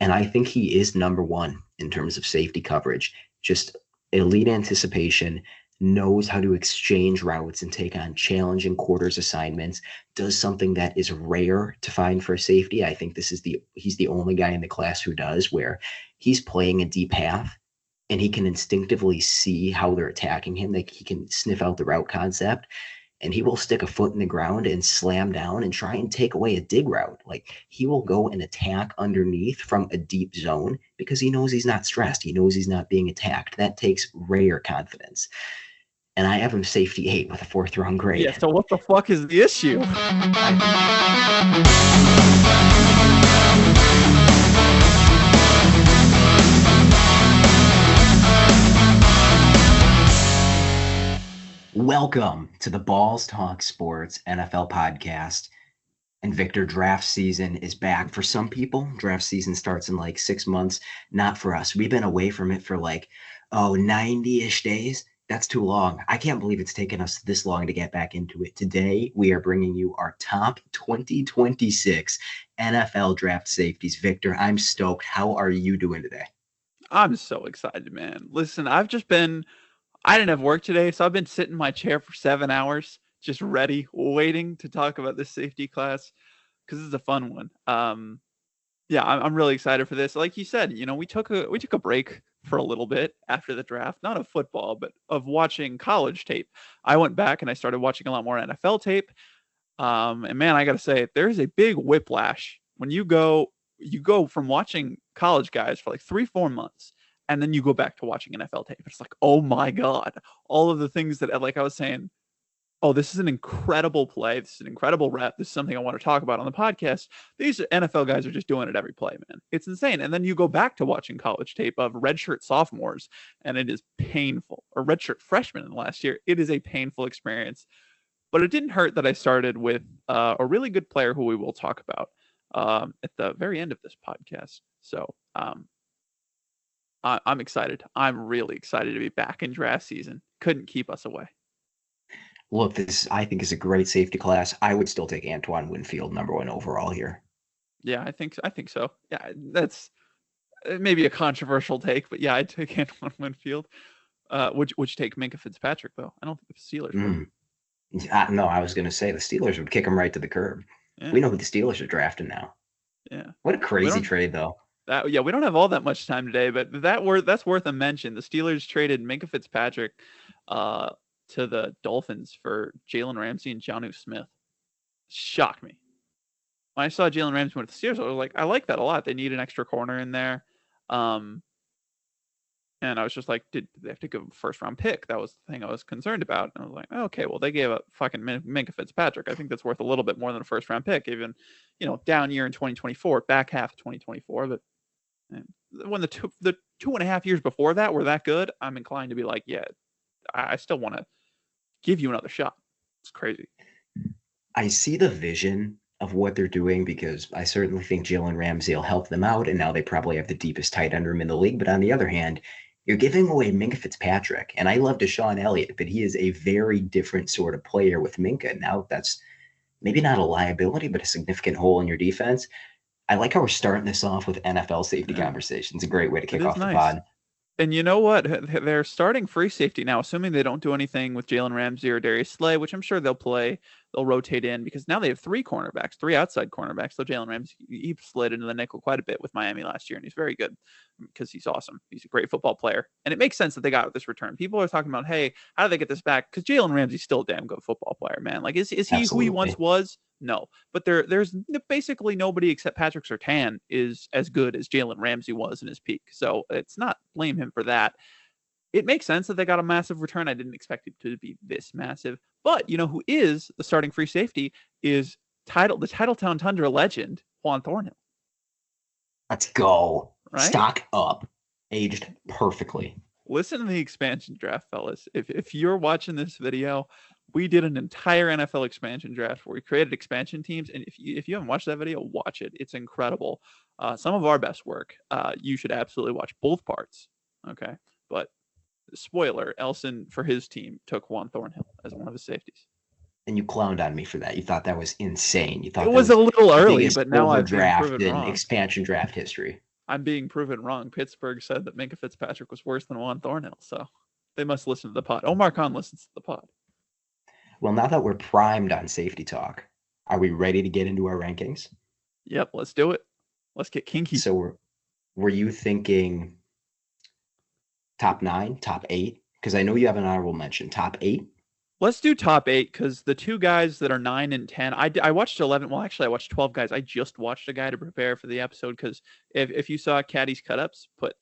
And I think he is number one in terms of safety coverage. Just elite anticipation, knows how to exchange routes and take on challenging quarters assignments, does something that is rare to find for a safety. I think he's the only guy in the class who does, where he's playing a deep half and he can instinctively see how they're attacking him. Like, he can sniff out the route concept, and he will stick a foot in the ground and slam down and try and take away a dig route. Like, he will go and attack underneath from a deep zone because he knows he's not stressed. He knows he's not being attacked. That takes rare confidence. And I have him safety 8 with a 4th round grade. Yeah, so what the fuck is the issue? Welcome to the Balls Talk Sports NFL podcast. And Victor, draft season is back. For some people, draft season starts in like 6 months. Not for us. We've been away from it for 90-ish days. That's too long. I can't believe it's taken us this long to get back into it. Today, we are bringing you our top 2026 NFL draft safeties. Victor, I'm stoked. How are you doing today? I'm so excited, man. Listen, I didn't have work today, so I've been sitting in my chair for 7 hours, just ready, waiting to talk about this safety class, because this is a fun one. I'm really excited for this. Like you said, we took a break for a little bit after the draft, not of football, but of watching college tape. I went back and I started watching a lot more NFL tape. And man, I got to say, there's a big whiplash when you go from watching college guys for like 3-4 months, and then you go back to watching NFL tape. It's like, oh my God, all of the things that, like I was saying, oh, this is an incredible play. This is an incredible rep. This is something I want to talk about on the podcast. These NFL guys are just doing it every play, man. It's insane. And then you go back to watching college tape of redshirt sophomores, and it is painful. Or redshirt freshmen in the last year. It is a painful experience. But it didn't hurt that I started with a really good player who we will talk about at the very end of this podcast. So I'm excited. I'm really excited to be back in draft season. Couldn't keep us away. Look, this, I think, is a great safety class. I would still take Antoine Winfield number 1 overall here. Yeah, I think so. Yeah, that's maybe a controversial take, but yeah, I'd take Antoine Winfield. Would you take Minkah Fitzpatrick, though? I don't think the Steelers would. No, I was going to say the Steelers would kick him right to the curb. Yeah. We know who the Steelers are drafting now. Yeah. What a crazy trade, though. We don't have all that much time today, but that's worth a mention. The Steelers traded Minkah Fitzpatrick to the Dolphins for Jalen Ramsey and Jonnu Smith. Shocked me. When I saw Jalen Ramsey went to the Steelers, I was like, I like that a lot. They need an extra corner in there. And I was just like, did they have to give a 1st-round pick? That was the thing I was concerned about. And I was like, okay, well, they gave up fucking Minkah Fitzpatrick. I think that's worth a little bit more than a 1st-round pick, even, down year in 2024, back half of 2024. But when the 2.5 years before that were that good, I'm inclined to be like, yeah, I still want to give you another shot. It's crazy. I see the vision of what they're doing, because I certainly think Jalen Ramsey will help them out, and now they probably have the deepest tight end room in the league. But on the other hand, you're giving away Minkah Fitzpatrick, and I love Deshaun Elliott, but he is a very different sort of player with Minkah. Now that's maybe not a liability, but a significant hole in your defense. I like how we're starting this off with NFL safety conversations. A great way to kick off the pod. And you know what? They're starting free safety now, assuming they don't do anything with Jalen Ramsey or Darius Slay, which I'm sure they'll play. They'll rotate in, because now they have 3 outside cornerbacks. So Jalen Ramsey, he slid into the nickel quite a bit with Miami last year, and he's very good because he's awesome. He's a great football player. And it makes sense that they got this return. People are talking about, hey, how do they get this back? Because Jalen Ramsey's still a damn good football player, man. Like, is he Absolutely. Who he once was? No. But there's basically nobody except Patrick Surtain is as good as Jalen Ramsey was in his peak. So it's not blame him for that. It makes sense that they got a massive return. I didn't expect it to be this massive. But who is the starting free safety is the Titletown Tundra legend, Juan Thornhill. Let's go. Right? Stock up. Aged perfectly. Listen to the expansion draft, fellas. If you're watching this video, we did an entire NFL expansion draft where we created expansion teams. And if you haven't watched that video, watch it. It's incredible. Some of our best work. You should absolutely watch both parts. Okay. But spoiler, Elsen, for his team, took Juan Thornhill as one of his safeties. And you clowned on me for that. You thought that was insane. You thought it was a little early, but now I've draft in expansion draft history. I'm being proven wrong. Pittsburgh said that Minka Fitzpatrick was worse than Juan Thornhill, so they must listen to the pod. Omar Khan listens to the pod. Well, now that we're primed on safety talk, are we ready to get into our rankings? Yep, let's do it. Let's get kinky. So were you thinking top 9, top 8? Because I know you have an honorable mention. Top 8? Let's do top 8 because the two guys that are 9 and 10, I watched 11. Well, actually, I watched 12 guys. I just watched a guy to prepare for the episode because if you saw Caddy's cut ups, put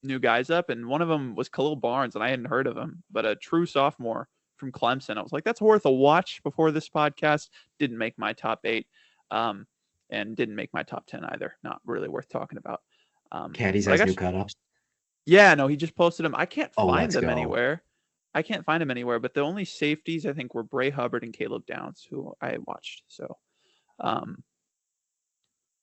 new guys up, and one of them was Khalil Barnes, and I hadn't heard of him, but a true sophomore from Clemson. I was like, that's worth a watch before this podcast. Didn't make my top 8, and didn't make my top 10 either. Not really worth talking about. Caddies But I has got new cut-ups. yeah, no, he just posted them. I can't Oh, find let's them go. anywhere. I can't find them anywhere, but the only safeties I think were Bray Hubbard and Caleb Downs, who I watched. So, um,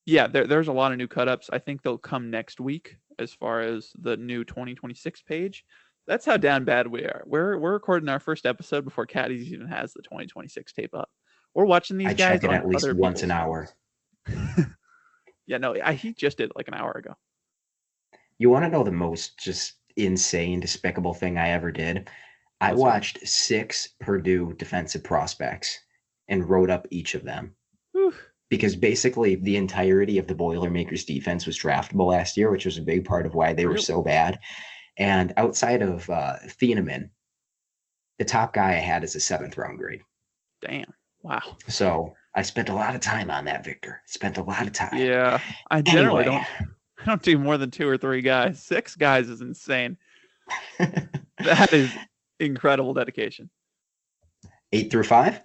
yeah, there's a lot of new cut-ups. I think they'll come next week as far as the new 2026 page. That's how down bad we are. We're recording our first episode before Caddies even has the 2026 tape up. We're watching these I check guys it on at least other once people's an hour. phones. Yeah, no, he just did it like an hour ago. You want to know the most just insane, despicable thing I ever did? I Let's hear watched 6 Purdue defensive prospects and wrote up each of them. it. Because basically the entirety of the Boilermakers defense was draftable last year, which was a big part of why they were Really? so bad. And outside of Thieneman, the top guy I had is a 7th round grade. Damn. Wow. So I spent a lot of time on that, Victor. Spent a lot of time. Yeah, I generally Anyway, don't do more than 2 or 3 guys. 6 guys is insane. That is incredible dedication. 8 through 5?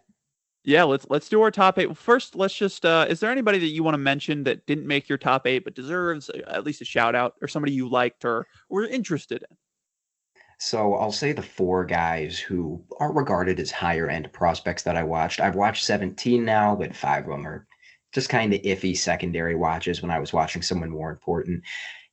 Yeah, let's do our top 8. First, let's just is there anybody that you want to mention that didn't make your top 8 but deserves at least a shout out, or somebody you liked or were interested in? So I'll say the 4 guys who are regarded as higher end prospects that I watched. I've watched 17 now, but 5 of them are just kind of iffy secondary watches when I was watching someone more important.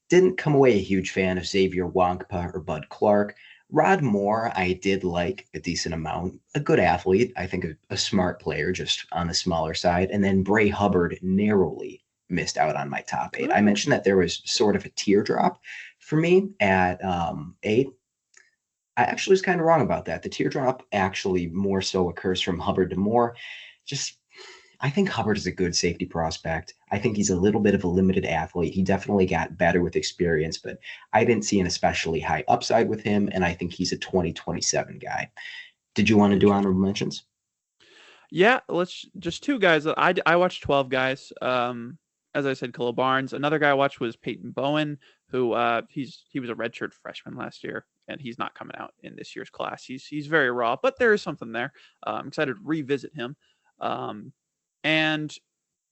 Didn't come away a huge fan of Xavier Wonkpa or Bud Clark. Rod Moore, I did like a decent amount. A good athlete, I think a smart player, just on the smaller side. And then Bray Hubbard narrowly missed out on my top 8. I Ooh. mentioned that there was sort of a teardrop for me at 8. I actually was kind of wrong about that. The teardrop actually more so occurs from Hubbard to Moore. Just, I think Hubbard is a good safety prospect. I think he's a little bit of a limited athlete. He definitely got better with experience, but I didn't see an especially high upside with him, and I think he's a 2027 guy. Did you want to do honorable mentions? Yeah, let's just 2 guys. I watched 12 guys. As I said, Khalil Barnes. Another guy I watched was Peyton Bowen, who he was a redshirt freshman last year, and he's not coming out in this year's class. He's very raw, but there is something there. I'm excited to revisit him. And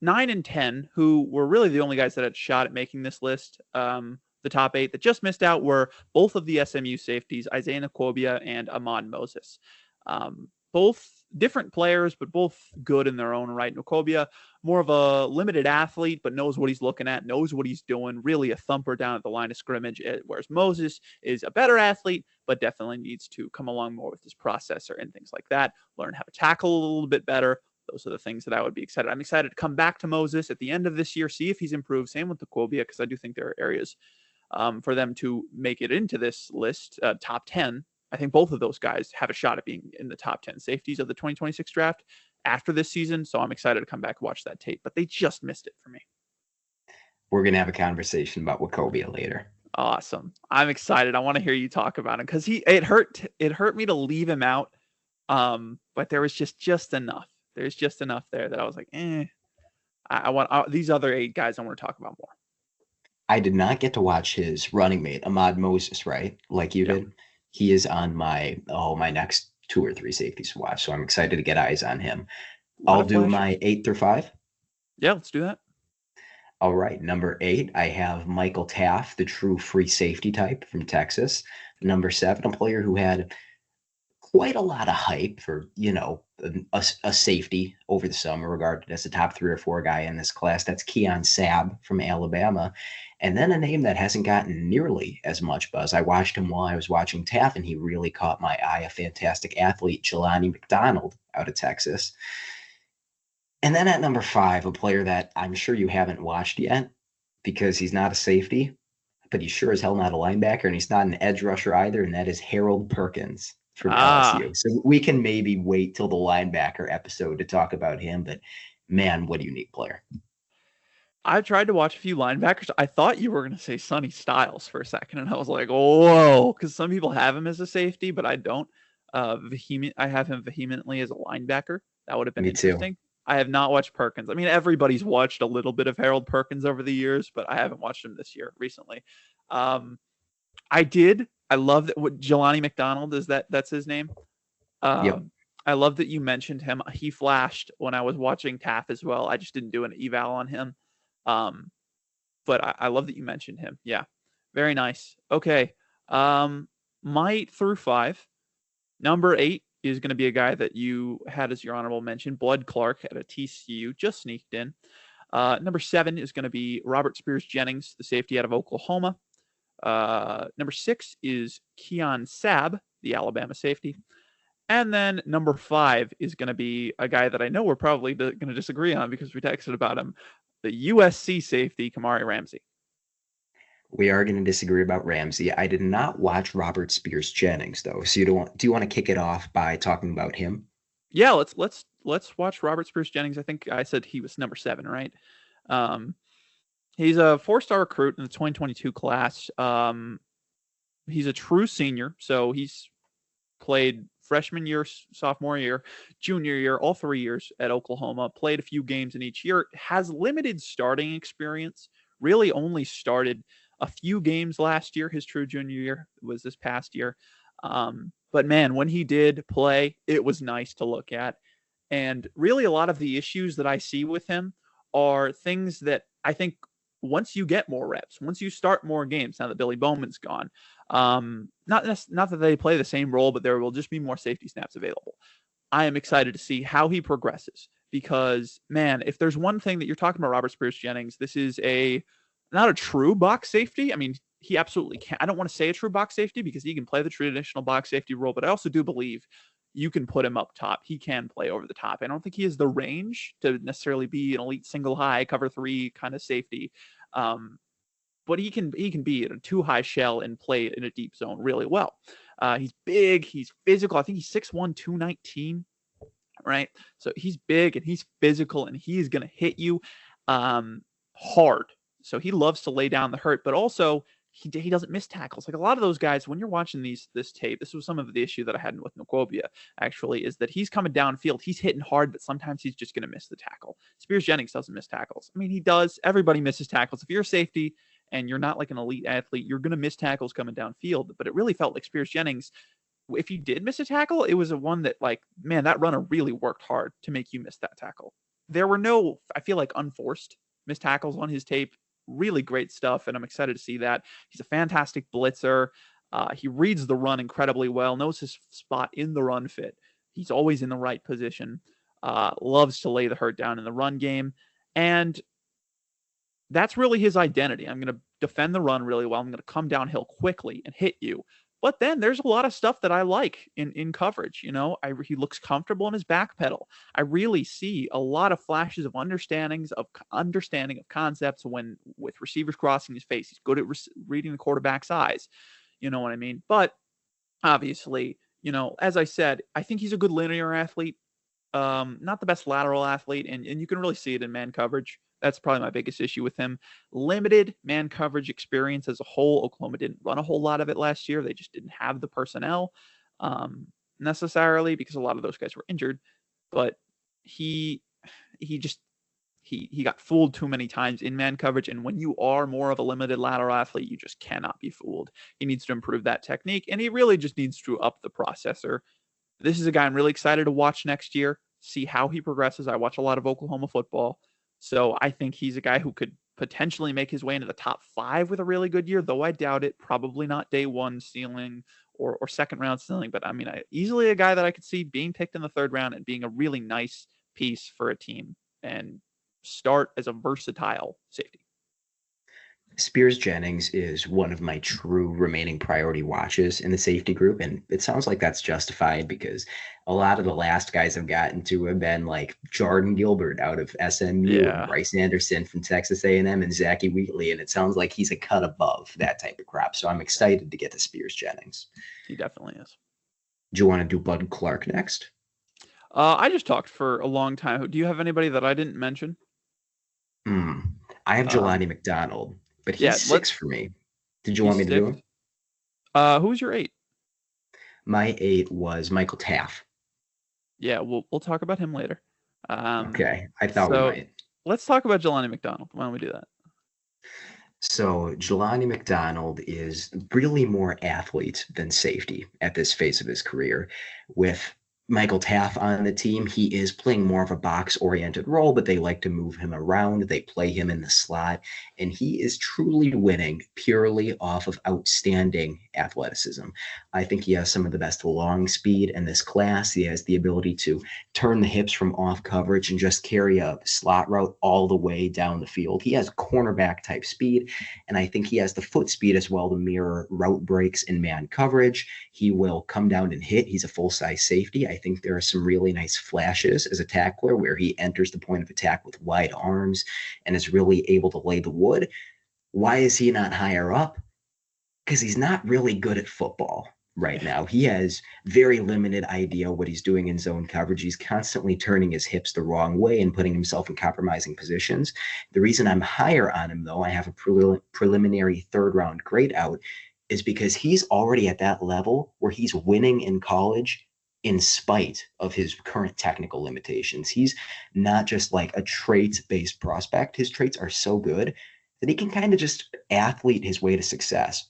9 and 10, who were really the only guys that had a shot at making this list. The top 8 that just missed out were both of the SMU safeties, Isaiah Nakobia and Ahmad Moses. Both different players, but both good in their own right. Nakobia, more of a limited athlete, but knows what he's looking at, knows what he's doing, really a thumper down at the line of scrimmage, whereas Moses is a better athlete, but definitely needs to come along more with his processor and things like that, learn how to tackle a little bit better. Those are the things that I would be excited. I'm excited to come back to Moses at the end of this year, see if he's improved. Same with Nakobia, because I do think there are areas for them to make it into this list, top 10. I think both of those guys have a shot at being in the top 10 safeties of the 2026 draft after this season. So I'm excited to come back and watch that tape, but they just missed it for me. We're going to have a conversation about Wachovia later. Awesome. I'm excited. I want to hear you talk about him because it hurt me to leave him out. But there was just enough. There's just enough there that I was like, I want these other 8 guys I want to talk about more. I did not get to watch his running mate, Ahmad Moses, right? Like you did. He is on my next 2 or 3 safeties to watch. So I'm excited to get eyes on him. I'll do my 8 through 5. Yeah, let's do that. All right. Number 8, I have Michael Taft, the true free safety type from Texas. Number 7, a player who had quite a lot of hype for, a safety over the summer, regarded as a top 3 or 4 guy in this class. That's Keon Sabb from Alabama. And then a name that hasn't gotten nearly as much buzz. I watched him while I was watching Taft, and he really caught my eye. A fantastic athlete, Jelani McDonald out of Texas. And then at number 5, a player that I'm sure you haven't watched yet because he's not a safety, but he's sure as hell not a linebacker, and he's not an edge rusher either, and that is Harold Perkins from Ah, LSU. So we can maybe wait till the linebacker episode to talk about him, but man, what a unique player. I've tried to watch a few linebackers. I thought you were going to say Sonny Styles for a second, and I was like, whoa, because some people have him as a safety, but I don't. I have him vehemently as a linebacker. That would have been Me too. interesting. I have not watched Perkins. I mean, everybody's watched a little bit of Harold Perkins over the years, but I haven't watched him this year recently. Um, I did. I love that. What Jelani McDonald is that's his name. Yep. Um, I love that you mentioned him. He flashed when I was watching TAF as well. I just didn't do an eval on him. Um, but I love that you mentioned him. Yeah, very nice. Okay, my through five. Number 8 is going to be a guy that you had as your honorable mention, Blood Clark at a TCU, just sneaked in. Number 7 is going to be Robert Spears Jennings, the safety out of Oklahoma. Number 6 is Keon Sabb, the Alabama safety. And then number 5 is going to be a guy that I know we're probably going to disagree on because we texted about him, the USC safety, Kamari Ramsey. We are going to disagree about Ramsey. I did not watch Robert Spears Jennings though. So do you want to kick it off by talking about him? Yeah, let's watch Robert Spears Jennings. I think I said he was number 7, right? Um, he's a 4-star recruit in the 2022 class. He's a true senior, so he's played freshman year, sophomore year, junior year, all 3 years at Oklahoma, played a few games in each year, has limited starting experience, really only started a few games last year. His true junior year was this past year. But man, when he did play, it was nice to look at. And really, a lot of the issues that I see with him are things that I think once you get more reps, once you start more games, now that Billy Bowman's gone, not that they play the same role, but there will just be more safety snaps available. I am excited to see how he progresses because, man, if there's one thing that you're talking about Robert Spears Jennings, this is not a true box safety. I mean, he absolutely can. I don't want to say a true box safety because he can play the traditional box safety role, but I also do believe you can put him up top. He can play over the top. I don't think he has the range to necessarily be an elite single high cover 3 kind of safety. Um, but he can be in a 2 high shell and play in a deep zone really well. He's big, he's physical. I think he's 6'1", 219, right? So he's big and he's physical and he's going to hit you hard. So he loves to lay down the hurt, but also he doesn't miss tackles. Like a lot of those guys, when you're watching this tape, this was some of the issue that I had with Nkwobia, actually, is that he's coming downfield. He's hitting hard, but sometimes he's just going to miss the tackle. Spears Jennings doesn't miss tackles. I mean, he does. Everybody misses tackles. If you're a safety and you're not like an elite athlete, you're going to miss tackles coming downfield. But it really felt like Spears Jennings, if you did miss a tackle, it was a one that, like, man, that runner really worked hard to make you miss that tackle. There were no, I feel like, unforced missed tackles on his tape. Really great stuff, and I'm excited to see that. He's a fantastic blitzer. He reads the run incredibly well, knows his spot in the run fit. He's always in the right position. Loves to lay the hurt down in the run game. And that's really his identity. I'm going to defend the run really well. I'm going to come downhill quickly and hit you. But then there's a lot of stuff that I like in coverage. You know, he looks comfortable in his back pedal. I really see a lot of flashes of understanding of concepts when with receivers crossing his face. He's good at reading the quarterback's eyes. You know what I mean? But obviously, you know, as I said, I think he's a good linear athlete. Not the best lateral athlete, and you can really see it in man coverage. That's probably my biggest issue with him. Limited man coverage experience as a whole. Oklahoma didn't run a whole lot of it last year. They just didn't have the personnel necessarily because a lot of those guys were injured. But he just he got fooled too many times in man coverage. And when you are more of a limited lateral athlete, you just cannot be fooled. He needs to improve that technique, and he really just needs to up the processor. This is a guy I'm really excited to watch next year, see how he progresses. I watch a lot of Oklahoma football. So I think he's a guy who could potentially make his way into the top 5 with a really good year, though I doubt it. Probably not day 1 ceiling or second round ceiling. But I mean, easily a guy that I could see being picked in the 3rd round and being a really nice piece for a team and start as a versatile safety. Spears Jennings is one of my true remaining priority watches in the safety group. And it sounds like that's justified because a lot of the last guys I've gotten to have been like Jordan Gilbert out of SMU and Yeah, Bryce Anderson from Texas A&M and Zachy Wheatley. And it sounds like he's a cut above that type of crop. So I'm excited to get to Spears Jennings. he definitely is. Do you want to do Bud Clark next? I just talked for a long time. Do you have anybody that I didn't mention? Hmm. I have Um, Jelani McDonald, but yeah, he's six for me. Did you want he's me to do six. him? Who's your eight? My eight was Michael Taff. Yeah, we'll talk about him later. Um, Okay, I thought we so might. let's talk about Jelani McDonald. Why don't we do that? So Jelani McDonald is really more athlete than safety at this phase of his career. With Michael Taff on the team, he is playing more of a box-oriented role, but they like to move him around. They play him in the slot, and he is truly winning purely off of outstanding athleticism. I think he has some of the best long speed in this class. He has the ability to turn the hips from off coverage and just carry a slot route all the way down the field. He has cornerback type speed, and I think he has the foot speed as well to mirror route breaks in man coverage. He will come down and hit. He's a full size safety. I think there are some really nice flashes as a tackler where he enters the point of attack with wide arms and is really able to lay the wood. Why is he not higher up? Because he's not really good at football right Yeah. now. He has very limited idea what he's doing in zone coverage. He's constantly turning his hips the wrong way and putting himself in compromising positions. The reason I'm higher on him, though, I have a preliminary third round grade out, is because he's already at that level where he's winning in college in spite of his current technical limitations. He's not just like a traits based prospect. His traits are so good that he can kind of just athlete his way to success.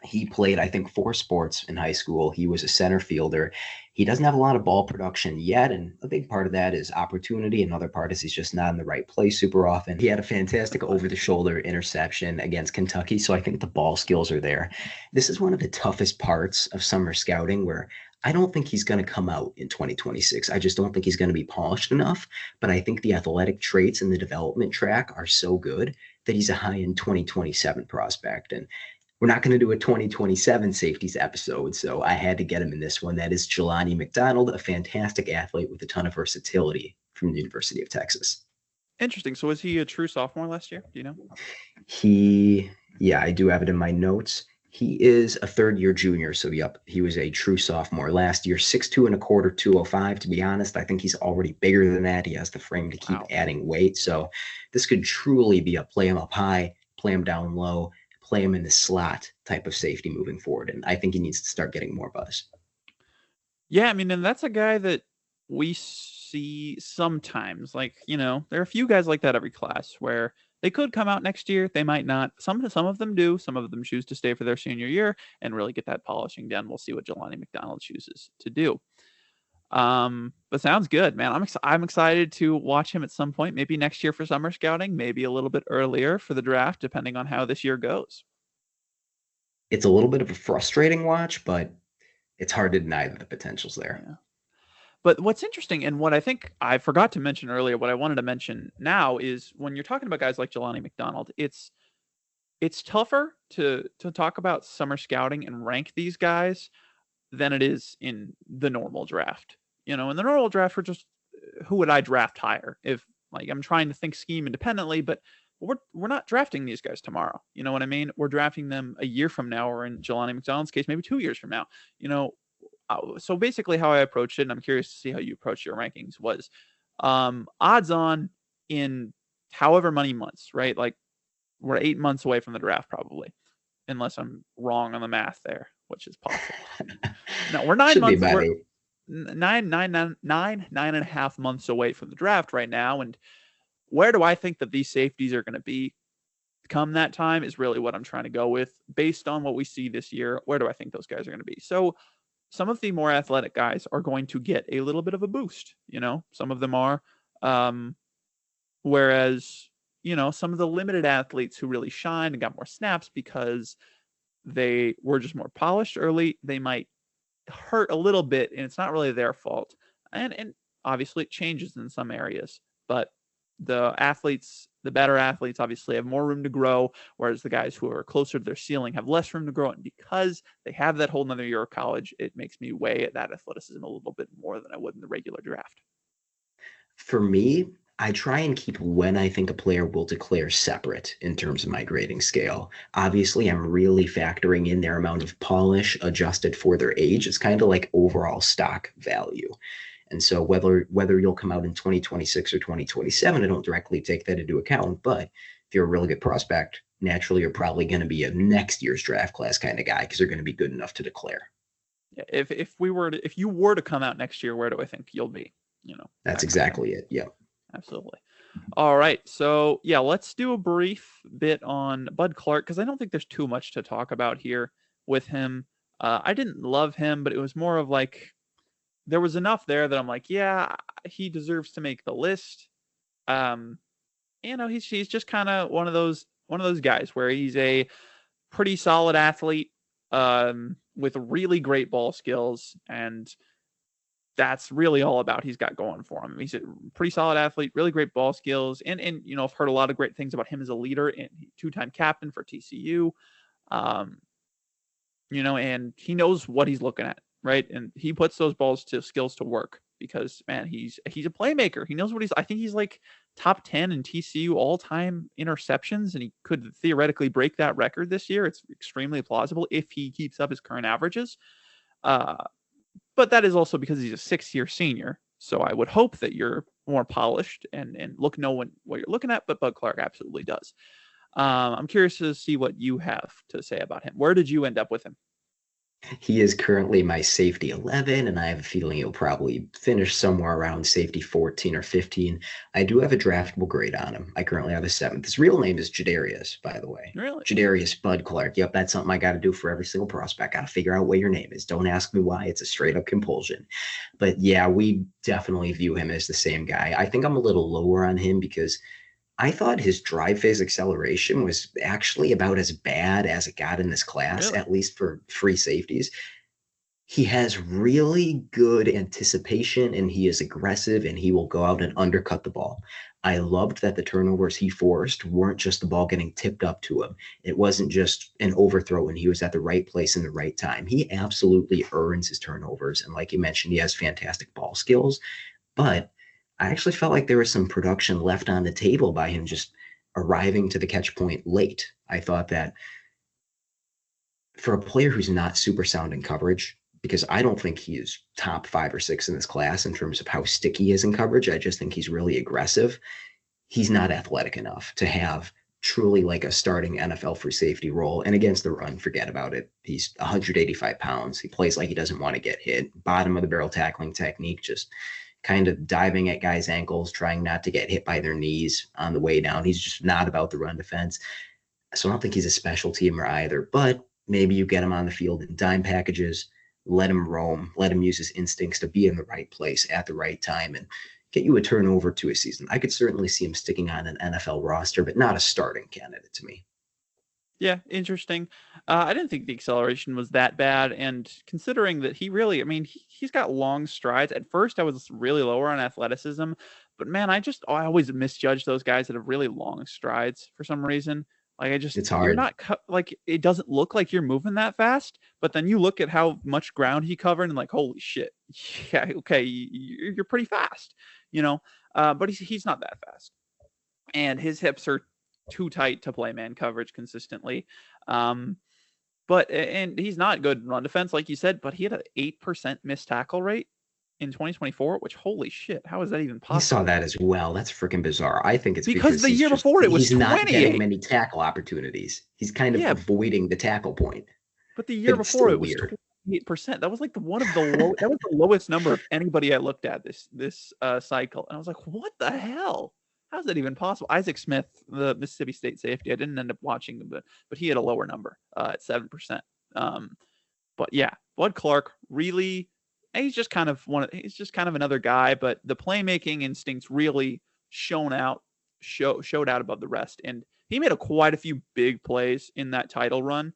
He played, I think, four sports in high school. He was a center fielder. He doesn't have a lot of ball production yet, and a big part of that is opportunity. Another part is he's just not in the right place super often. He had a fantastic Definitely. over the shoulder interception against Kentucky, so I think the ball skills are there. This is one of the toughest parts of summer scouting where I don't think he's going to come out in 2026. I just don't think he's going to be polished enough, but I think the athletic traits and the development track are so good that he's a high end 2027 prospect. And we're not going to do a 2027 safeties episode, so I had to get him in this one. That is Jelani McDonald, a fantastic athlete with a ton of versatility from the University of Texas. Interesting. So was he a true sophomore last year? Do you know? Yeah, I do have it in my notes. He is a third year junior, so yep, he was a true sophomore last year, 6'2" and a quarter, 205. To be honest, I think he's already bigger than that. He has the frame to keep Wow. adding weight, so this could truly be a play him up high, play him down low, play him in the slot type of safety moving forward. And I think he needs to start getting more buzz. Yeah, I mean, and that's a guy that we see sometimes. Like, there are a few guys like that every class where they could come out next year, they might not. Some of them do. Some of them choose to stay for their senior year and really get that polishing done. We'll see what Jelani McDonald chooses to do. But sounds good, man. I'm excited to watch him at some point. Maybe next year for summer scouting, maybe a little bit earlier for the draft, depending on how this year goes. It's a little bit of a frustrating watch, but it's hard to deny that the potential's there. Yeah. But what's interesting, and what I think I forgot to mention earlier, what I wanted to mention now is when you're talking about guys like Jelani McDonald, it's tougher to talk about summer scouting and rank these guys than it is in the normal draft. In the normal draft, we're just who would I draft higher if like I'm trying to think scheme independently, but we're not drafting these guys tomorrow. You know what I mean? We're drafting them a year from now, or in Jelani McDonald's case, maybe 2 years from now. So basically how I approached it, and I'm curious to see how you approach your rankings, was odds on in however many months, right? Like we're 8 months away from the draft probably, unless I'm wrong on the math there, which is possible. No, we're nine Should be months. about We're 8. nine and a half months away from the draft right now. And where do I think that these safeties are going to be come that time is really what I'm trying to go with based on what we see this year. Where do I think those guys are going to be? So some of the more athletic guys are going to get a little bit of a boost. Some of them are. Um, whereas, some of the limited athletes who really shine and got more snaps because they were just more polished early, they might hurt a little bit, and it's not really their fault. And obviously it changes in some areas, but the The better athletes obviously have more room to grow, whereas the guys who are closer to their ceiling have less room to grow. And because they have that whole another year of college, it makes me weigh that athleticism a little bit more than I would in the regular draft. For me, I try and keep when I think a player will declare separate in terms of my grading scale. Obviously, I'm really factoring in their amount of polish adjusted for their age. It's kind of like overall stock value. And so whether you'll come out in 2026 or 2027, I don't directly take that into account. But if you're a really good prospect, naturally you're probably going to be a next year's draft class kind of guy because they're going to be good enough to declare. Yeah, if you were to come out next year, where do I think you'll be? That's That kind of thing. exactly it. Yeah. Absolutely. All right. So, yeah, let's do a brief bit on Bud Clark because I don't think there's too much to talk about here with him. I didn't love him, but it was more of like there was enough there that I'm like, yeah, he deserves to make the list. Um, he's just kind of one of those guys where he's a pretty solid athlete with really great ball skills, and that's really all about he's got going for him. He's a pretty solid athlete, really great ball skills, and I've heard a lot of great things about him as a leader and two-time captain for TCU. Um, and he knows what he's looking at, right? And he puts those skills to work because man, he's a playmaker. He knows what I think he's like top 10 in TCU all-time interceptions, and he could theoretically break that record this year. It's extremely plausible if he keeps up his current averages. But that is also because he's a 6-year senior. So I would hope that you're more polished and know what you're looking at, but Bud Clark absolutely does. I'm curious to see what you have to say about him. Where did you end up with him? He is currently my safety 11, and I have a feeling he'll probably finish somewhere around safety 14 or 15. I do have a draftable grade on him. I currently have a 7th. His real name is Jadarius, by the way. Really? Jadarius Bud Clark. Yep, that's something I got to do for every single prospect. Got to figure out what your name is. Don't ask me why. It's a straight up compulsion. But yeah, we definitely view him as the same guy. I think I'm a little lower on him because I thought his drive phase acceleration was actually about as bad as it got in this class, Really? at least for free safeties. He has really good anticipation and he is aggressive and he will go out and undercut the ball. I loved that the turnovers he forced weren't just the ball getting tipped up to him. It wasn't just an overthrow and he was at the right place in the right time. He absolutely earns his turnovers. And like you mentioned, he has fantastic ball skills. But I actually felt like there was some production left on the table by him just arriving to the catch point late. I thought that for a player who's not super sound in coverage, because I don't think he is top 5 or 6 in this class in terms of how sticky he is in coverage. I just think he's really aggressive. He's not athletic enough to have truly like a starting NFL free safety role. And against the run, forget about it. He's 185 pounds. He plays like he doesn't want to get hit. Bottom of the barrel tackling technique, just kind of diving at guys' ankles, trying not to get hit by their knees on the way down. He's just not about the run defense. So I don't think he's a special teamer either. But maybe you get him on the field in dime packages, let him roam, let him use his instincts to be in the right place at the right time and get you a turnover to a season. I could certainly see him sticking on an NFL roster, but not a starting candidate to me. Yeah, interesting. I didn't think the acceleration was that bad. And considering that he's got long strides. At first, I was really lower on athleticism. But man, I always misjudge those guys that have really long strides for some reason. Like, It's you're hard. not, like, it doesn't look like you're moving that fast. But then you look at how much ground he covered and, like, holy shit. Yeah, okay, you're pretty fast, you know? But he's not that fast. And his hips are too tight to play man coverage consistently. Um, and he's not good in run defense, like you said, but he had an 8% missed tackle rate in 2024, which holy shit, how is that even He saw possible? that as well. That's freaking bizarre. I think it's Because because the year before it was he's not getting 28. many tackle opportunities. He's kind of Yeah, avoiding the tackle point, but the but year it's before still it was weird. 28%. That was like that was the lowest number of anybody I looked at this cycle. And I was like, what the hell? How's that even possible? Isaac Smith, the Mississippi State safety, I didn't end up watching him, but he had a lower number at 7%. But yeah, Bud Clark really, he's just kind of another guy, but the playmaking instincts really showed out above the rest. And he made quite a few big plays in that title run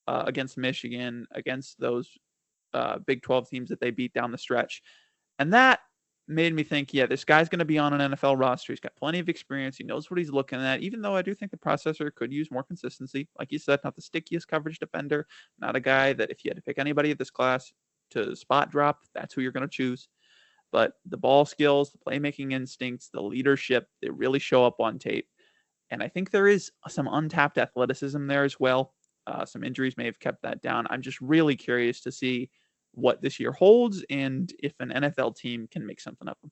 against Michigan, against those Big 12 teams that they beat down the stretch. And that made me think, yeah, this guy's going to be on an NFL roster. He's got plenty of experience. He knows what he's looking at, even though I do think the processor could use more consistency. Like you said, not the stickiest coverage defender, not a guy that if you had to pick anybody at this class to spot drop, that's who you're going to choose. But the ball skills, the playmaking instincts, the leadership, they really show up on tape. And I think there is some untapped athleticism there as well. Some injuries may have kept that down. I'm just really curious to see what this year holds and if an NFL team can make something of him.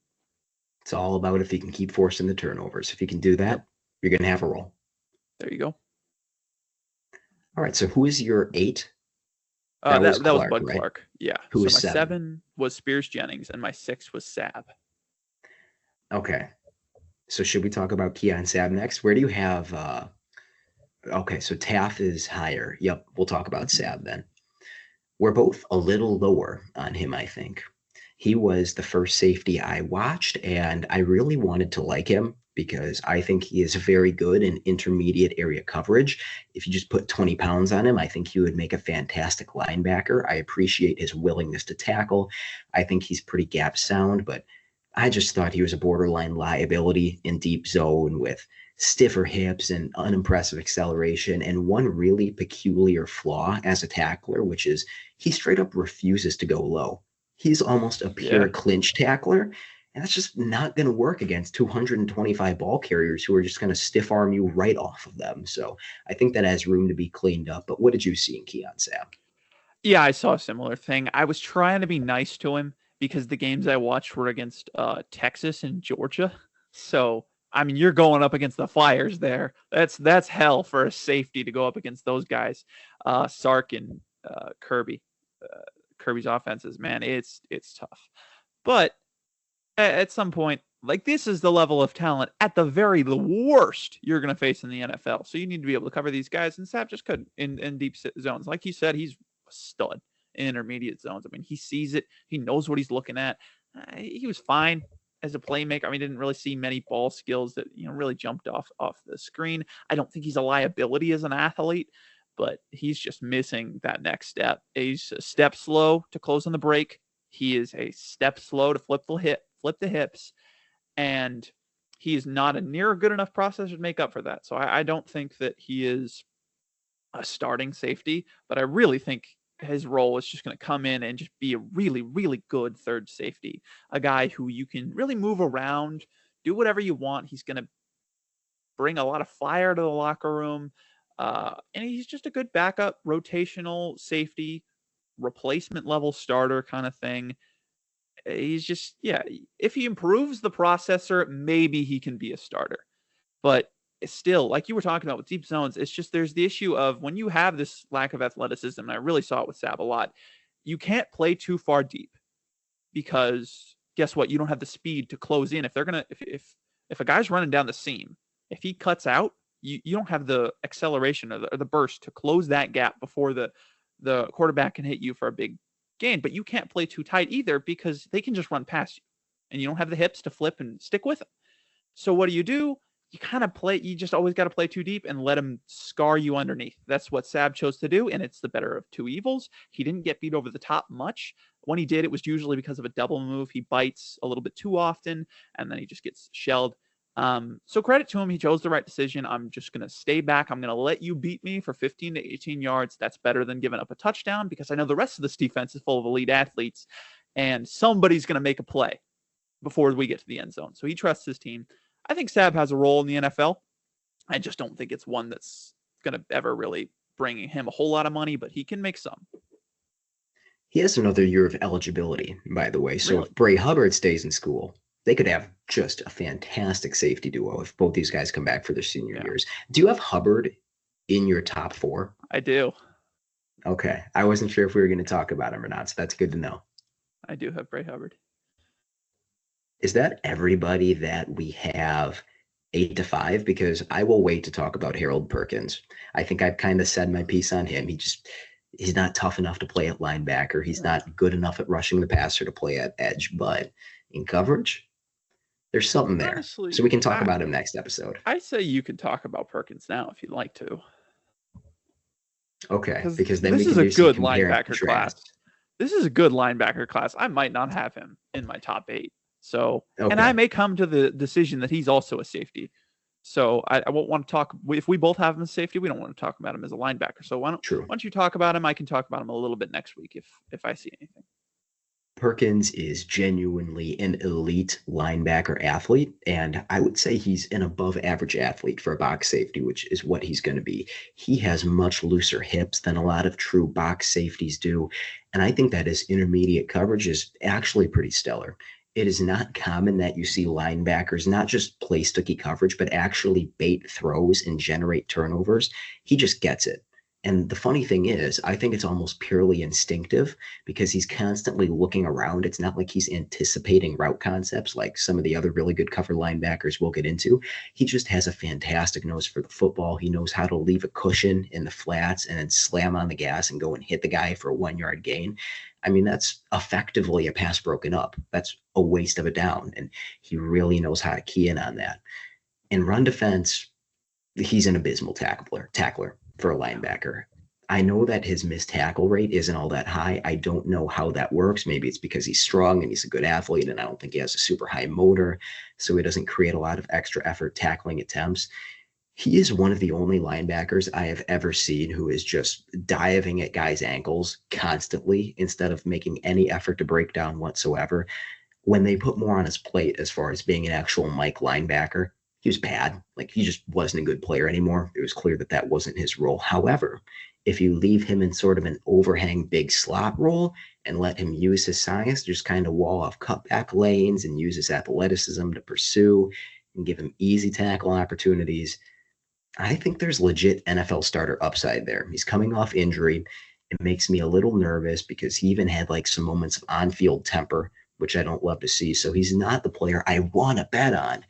It's all about if you can keep forcing the turnovers. If you can do that, Yep. you're going to have a roll. There you go. All right. So who is your 8? That was Clark, Bud right? Clark. Yeah. Who so was my 7? 7 was Spears Jennings and my 6 was Sab. Okay. So should we talk about Keon Sabb next? Where do you have okay, so Taff is higher. Yep, we'll talk about Sabb then. We're both a little lower on him, I think. He was the first safety I watched, and I really wanted to like him because I think he is very good in intermediate area coverage. If you just put 20 pounds on him, I think he would make a fantastic linebacker. I appreciate his willingness to tackle. I think he's pretty gap sound, but I just thought he was a borderline liability in deep zone with stiffer hips and unimpressive acceleration, and one really peculiar flaw as a tackler, which is he straight up refuses to go low. He's almost a pure clinch tackler, and that's just not going to work against 225 ball carriers who are just going to stiff arm you right off of them. So I think that has room to be cleaned up. But what did you see in Keon Sabb? Yeah, I saw a similar thing. I was trying to be nice to him because the games I watched were against Texas and Georgia. So, I mean, you're going up against the Flyers there. That's hell for a safety to go up against those guys. Sark and Kirby. Kirby's offenses, man, it's tough. But at some point, like this is the level of talent at the worst you're going to face in the NFL. So you need to be able to cover these guys, and Sapp just couldn't in deep zones. Like you said, he's a stud in intermediate zones. I mean, he sees it. He knows what he's looking at. He was fine as a playmaker. I mean, didn't really see many ball skills that really jumped off the screen. I don't think he's a liability as an athlete, but he's just missing that next step. He's a step slow to close on the break. He is a step slow to flip the hips, and he is not a near good enough processor to make up for that. So I don't think that he is a starting safety, but I really think his role is just going to come in and just be a really, really good third safety, a guy who you can really move around, do whatever you want. He's going to bring a lot of fire to the locker room. And he's just a good backup, rotational safety, replacement level starter kind of thing. He's just, if he improves the processor, maybe he can be a starter. But it's still, like you were talking about with deep zones, it's just there's the issue of when you have this lack of athleticism, and I really saw it with Sabb a lot, you can't play too far deep because guess what? You don't have the speed to close in. If they're going to, if a guy's running down the seam, if he cuts out, you don't have the acceleration or the burst to close that gap before the quarterback can hit you for a big gain. But you can't play too tight either because they can just run past you and you don't have the hips to flip and stick with them. So what do? You kind of play, you just always got to play too deep and let him scar you underneath. That's what Sabb chose to do, and it's the better of two evils. He didn't get beat over the top much. When he did, it was usually because of a double move. He bites a little bit too often, and then he just gets shelled. So credit to him. He chose the right decision. I'm just going to stay back. I'm going to let you beat me for 15 to 18 yards. That's better than giving up a touchdown because I know the rest of this defense is full of elite athletes, and somebody's going to make a play before we get to the end zone. So he trusts his team. I think Sabb has a role in the NFL. I just don't think it's one that's going to ever really bring him a whole lot of money, but he can make some. He has another year of eligibility, by the way. So Really? if Bray Hubbard stays in school, they could have just a fantastic safety duo if both these guys come back for their senior years. Do you have Hubbard in your top 4? I do. Okay. I wasn't sure if we were going to talk about him or not, so that's good to know. I do have Bray Hubbard. Is that everybody that we have 8 to 5? Because I will wait to talk about Harold Perkins. I think I've kind of said my piece on him. He's not tough enough to play at linebacker. He's not good enough at rushing the passer to play at edge, but in coverage, there's something there. Honestly, so we can talk about him next episode. I say you can talk about Perkins now if you'd like to. Okay, because then this we is can a do some good linebacker class. This is a good linebacker class. I might not have him in my top 8. So, and I Okay, may come to the decision that he's also a safety. So I won't want to talk if we both have him as safety. We don't want to talk about him as a linebacker. So true. why don't you talk about him? I can talk about him a little bit next week if I see anything. Perkins is genuinely an elite linebacker athlete, and I would say he's an above average athlete for a box safety, which is what he's going to be. He has much looser hips than a lot of true box safeties do, and I think that his intermediate coverage is actually pretty stellar. It is not common that you see linebackers not just play sticky coverage, but actually bait throws and generate turnovers. He just gets it. And the funny thing is, I think it's almost purely instinctive because he's constantly looking around. It's not like he's anticipating route concepts like some of the other really good cover linebackers we'll get into. He just has a fantastic nose for the football. He knows how to leave a cushion in the flats and then slam on the gas and go and hit the guy for a 1 yard gain. I mean, that's effectively a pass broken up. That's a waste of a down. And he really knows how to key in on that. In run defense, he's an abysmal tackler for a linebacker. I know that his missed tackle rate isn't all that high. I don't know how that works. Maybe it's because he's strong and he's a good athlete, and I don't think he has a super high motor, so he doesn't create a lot of extra effort tackling attempts. He is one of the only linebackers I have ever seen who is just diving at guys' ankles constantly instead of making any effort to break down whatsoever. When they put more on his plate as far as being an actual Mike linebacker, he was bad. Like, he just wasn't a good player anymore. It was clear that that wasn't his role. However, if you leave him in sort of an overhang big slot role and let him use his size, just kind of wall off cutback lanes and use his athleticism to pursue and give him easy tackle opportunities, I think there's legit NFL starter upside there. He's coming off injury. It makes me a little nervous because he even had like some moments of on-field temper, which I don't love to see. So he's not the player I want to bet on,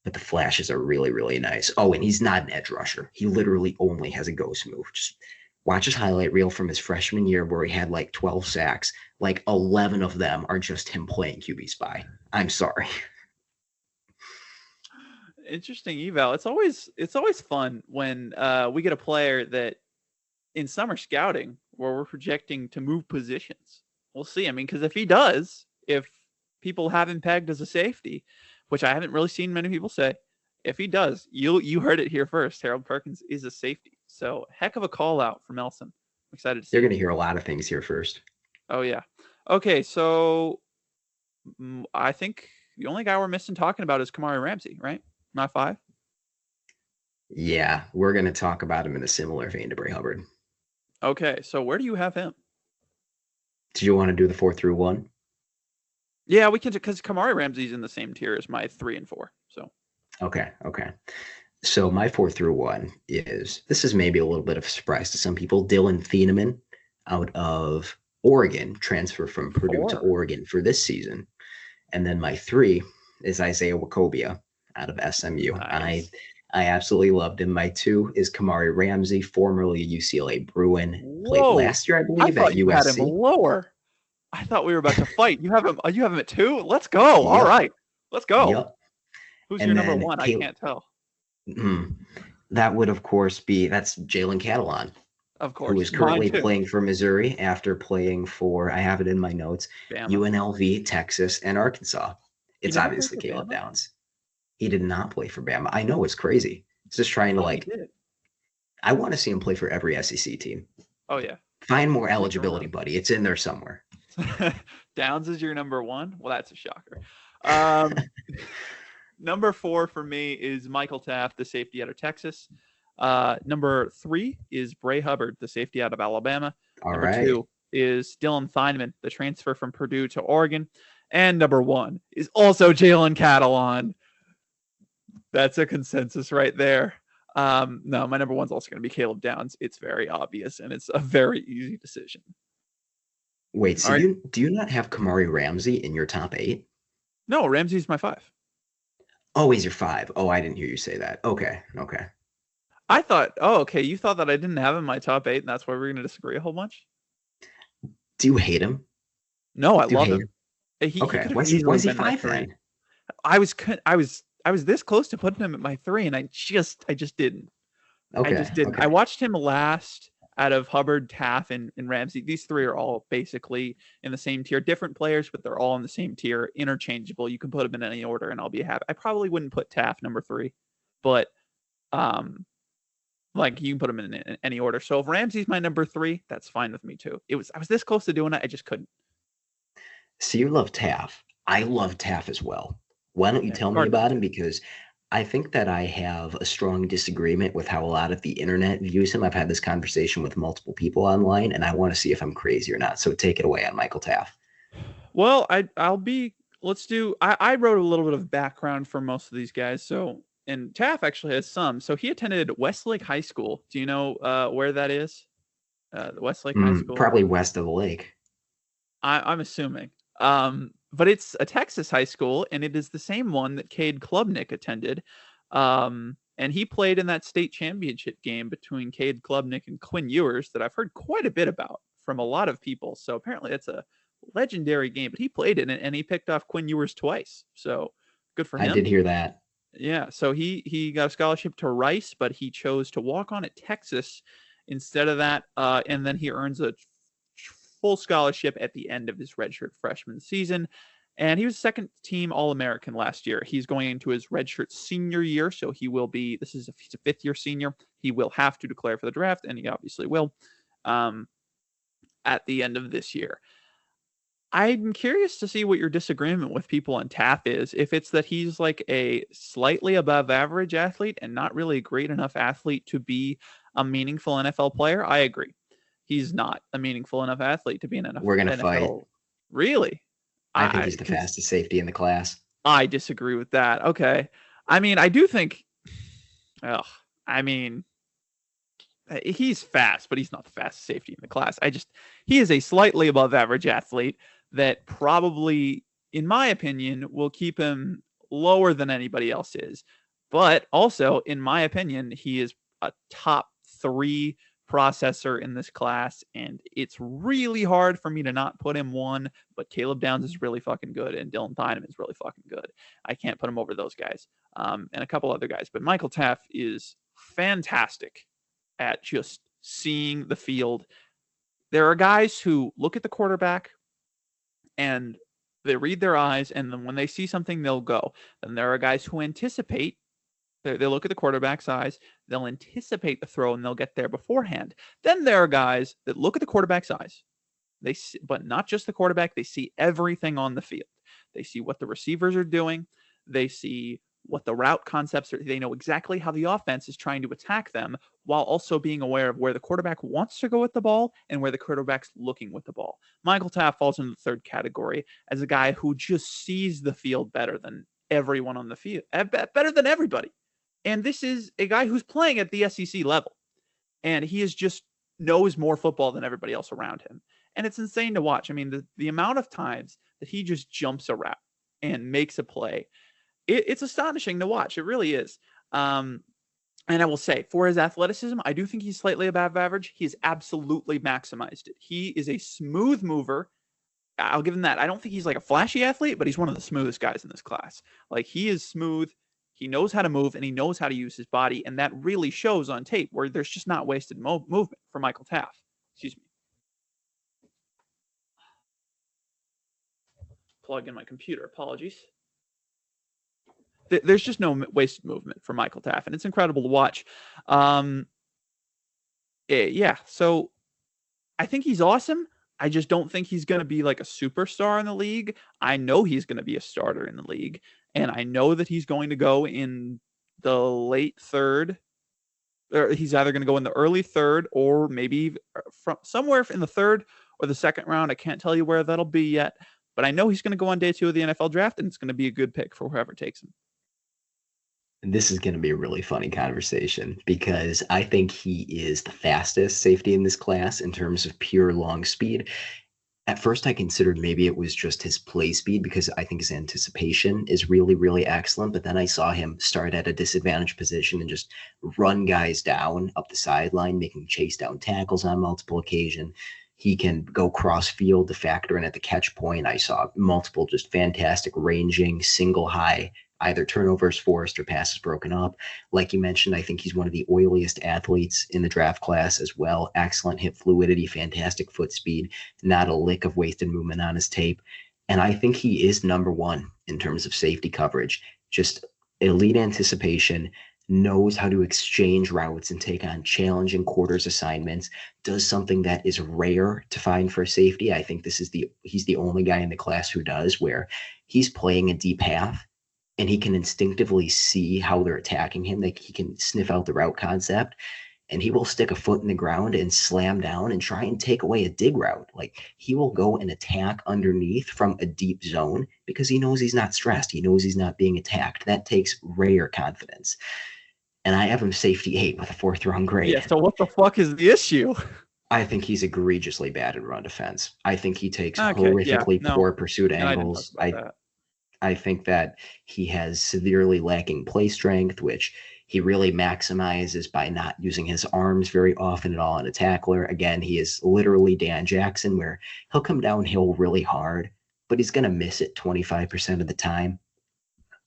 but the flashes are really, really nice. Oh, and he's not an edge rusher. He literally only has a ghost move. Just watch his highlight reel from his freshman year where he had like 12 sacks. Like 11 of them are just him playing QB spy. I'm sorry. Interesting eval. It's always fun when we get a player that in summer scouting where we're projecting to move positions. We'll see. I mean, because if he does, if people have him pegged as a safety, which I haven't really seen many people say, if he does, you heard it here first. Harold Perkins is a safety. So heck of a call out from Elsen. I'm excited to see. You're going to hear a lot of things here first. Oh yeah. Okay, so I think the only guy we're missing talking about is Kamari Ramsey, right? Not 5. Yeah, we're going to talk about him in a similar vein to Bray Hubbard. Okay, so where do you have him? Do you want to do the 4-1? Yeah, we can, because Kamari Ramsey's in the same tier as my 3 and 4. So Okay. So my 4-1 is, this is maybe a little bit of a surprise to some people, Dylan Thieneman out of Oregon, transfer from Purdue to Oregon for this season. And then my 3 is Isaiah Wacobia out of SMU. nice. I absolutely loved him. My 2 is Kamari Ramsey, formerly UCLA Bruin, played Whoa! last year, I I believe, at thought you had him USC. lower. I thought we were about to fight. You have him. You have him at 2. Let's go. All Yep. right, let's go. Yep. Who's And your number then 1? I can't tell. That would, of course, that's Jalen Catalon, Of course, who is currently playing for Missouri after playing for, I have it in my notes, Bama. UNLV, Texas, and Arkansas. It's never obviously played for Caleb Bama? Downs. He did not play for Bama. I know, it's crazy. It's just trying to Oh, he like, did. I want to see him play for every SEC team. Oh yeah. Find more eligibility, buddy. It's in there somewhere. Downs is your number 1. Well, that's a shocker. Number 4 for me is Michael Taft, the safety out of Texas. Number 3 is Bray Hubbard, the safety out of Alabama. Number 2 is Dylan Thieneman, the transfer from Purdue to Oregon. And number 1 is also Jalen Catalon. That's a consensus right there. No, my number 1's also going to be Caleb Downs. It's very obvious, and it's a very easy decision. Wait, so do you not have Kamari Ramsey in your top 8? No, Ramsey's my 5. Oh, he's your 5. Oh, I didn't hear you say that. Okay. I thought, okay, you thought that I didn't have him in my top 8, and that's why we're going to disagree a whole bunch? Do you hate him? No, I love him. Okay, why is he 5 then? I was this close to putting him at my 3, and I just didn't. Okay, I just didn't. I watched him last out of Hubbard, Taff, and Ramsey. These three are all basically in the same tier. Different players, but they're all in the same tier. Interchangeable. You can put them in any order, and I'll be happy. I probably wouldn't put Taff number 3, but like you can put them in any order. So if Ramsey's my number 3, that's fine with me too. I was this close to doing it, I just couldn't. So you love Taff. I love Taff as well. Why don't you Yeah, tell me hard not about him? to. Because I think that I have a strong disagreement with how a lot of the internet views him. I've had this conversation with multiple people online, and I want to see if I'm crazy or not. So take it away on Michael Taff. Well, I'll be. Let's do. I wrote a little bit of background for most of these guys. So, and Taff actually has some. So he attended Westlake High School. Do you know where that is? The Westlake High School. Probably west of the lake. I'm assuming. But it's a Texas high school, and it is the same one that Cade Klubnik attended. And he played in that state championship game between Cade Klubnik and Quinn Ewers that I've heard quite a bit about from a lot of people. So apparently it's a legendary game, but he played in it and he picked off Quinn Ewers twice. So good for I him. did hear that. Yeah. So he got a scholarship to Rice, but he chose to walk on at Texas instead of that. And then he earns a full scholarship at the end of his redshirt freshman season. And he was second team All-American last year. He's going into his redshirt senior year, so he will be, he's a fifth-year senior. He will have to declare for the draft, and he obviously will at the end of this year. I'm curious to see what your disagreement with people on Taff is. If it's that he's like a slightly above average athlete and not really a great enough athlete to be a meaningful NFL player, I agree. He's not a meaningful enough athlete to be an NFL. We're going to fight. Really? I think he's the fastest safety in the class. I disagree with that. Okay. I mean, I do think, he's fast, but he's not the fastest safety in the class. He is a slightly above average athlete that probably, in my opinion, will keep him lower than anybody else is. But also, in my opinion, he is a top 3 processor in this class, and it's really hard for me to not put him 1, but Caleb Downs is really fucking good, and Dylan Thynum is really fucking good. I can't put him over those guys, and a couple other guys, but Michael Taff is fantastic at just seeing the field. There are guys who look at the quarterback, and they read their eyes, and then when they see something, they'll go. Then there are guys who anticipate. They look at the quarterback's eyes, they'll anticipate the throw, and they'll get there beforehand. Then there are guys that look at the quarterback's eyes, but not just the quarterback. They see everything on the field. They see what the receivers are doing. They see what the route concepts are. They know exactly how the offense is trying to attack them while also being aware of where the quarterback wants to go with the ball and where the quarterback's looking with the ball. Michael Taff falls into the third category as a guy who just sees the field better than everyone on the field, better than everybody. And this is a guy who's playing at the SEC level. And he just knows more football than everybody else around him. And it's insane to watch. I mean, the amount of times that he just jumps a route and makes a play, it's astonishing to watch. It really is. And I will say, for his athleticism, I do think he's slightly above average. He's absolutely maximized it. He is a smooth mover. I'll give him that. I don't think he's like a flashy athlete, but he's one of the smoothest guys in this class. Like, he is smooth. He knows how to move, and he knows how to use his body, and that really shows on tape where there's just not wasted movement for Michael Taff. Excuse me. Plug in my computer. Apologies. There's just no wasted movement for Michael Taff, and it's incredible to watch. Yeah, so I think he's awesome. I just don't think he's going to be like a superstar in the league. I know he's going to be a starter in the league. And I know that he's going to go in the late third, or he's either going to go in the early third or maybe from somewhere in the third or the second round. I can't tell you where that'll be yet, but I know he's going to go on day 2 of the NFL draft, and it's going to be a good pick for whoever takes him. And this is going to be a really funny conversation because I think he is the fastest safety in this class in terms of pure long speed. At first, I considered maybe it was just his play speed because I think his anticipation is really, really excellent. But then I saw him start at a disadvantaged position and just run guys down up the sideline, making chase down tackles on multiple occasions. He can go cross field to factor in at the catch point. I saw multiple just fantastic ranging, single high either turnovers forced or passes broken up. Like you mentioned, I think he's one of the oiliest athletes in the draft class as well. Excellent hip fluidity, fantastic foot speed, not a lick of wasted movement on his tape. And I think he is number one in terms of safety coverage. Just elite anticipation, knows how to exchange routes and take on challenging quarters assignments, does something that is rare to find for a safety. I think he's the only guy in the class who does, where he's playing a deep half and he can instinctively see how they're attacking him. Like, he can sniff out the route concept, and he will stick a foot in the ground and slam down and try and take away a dig route. Like, he will go and attack underneath from a deep zone because he knows he's not stressed. He knows he's not being attacked. That takes rare confidence. And I have him safety 8 with a 4th-round grade. Yeah, so what the fuck is the issue? I think he's egregiously bad in run defense. I think he takes Okay, horrifically yeah, no, poor pursuit and I didn't talk angles. about that. I think that he has severely lacking play strength, which he really maximizes by not using his arms very often at all in a tackler. Again, he is literally Dan Jackson, where he'll come downhill really hard, but he's going to miss it 25% of the time.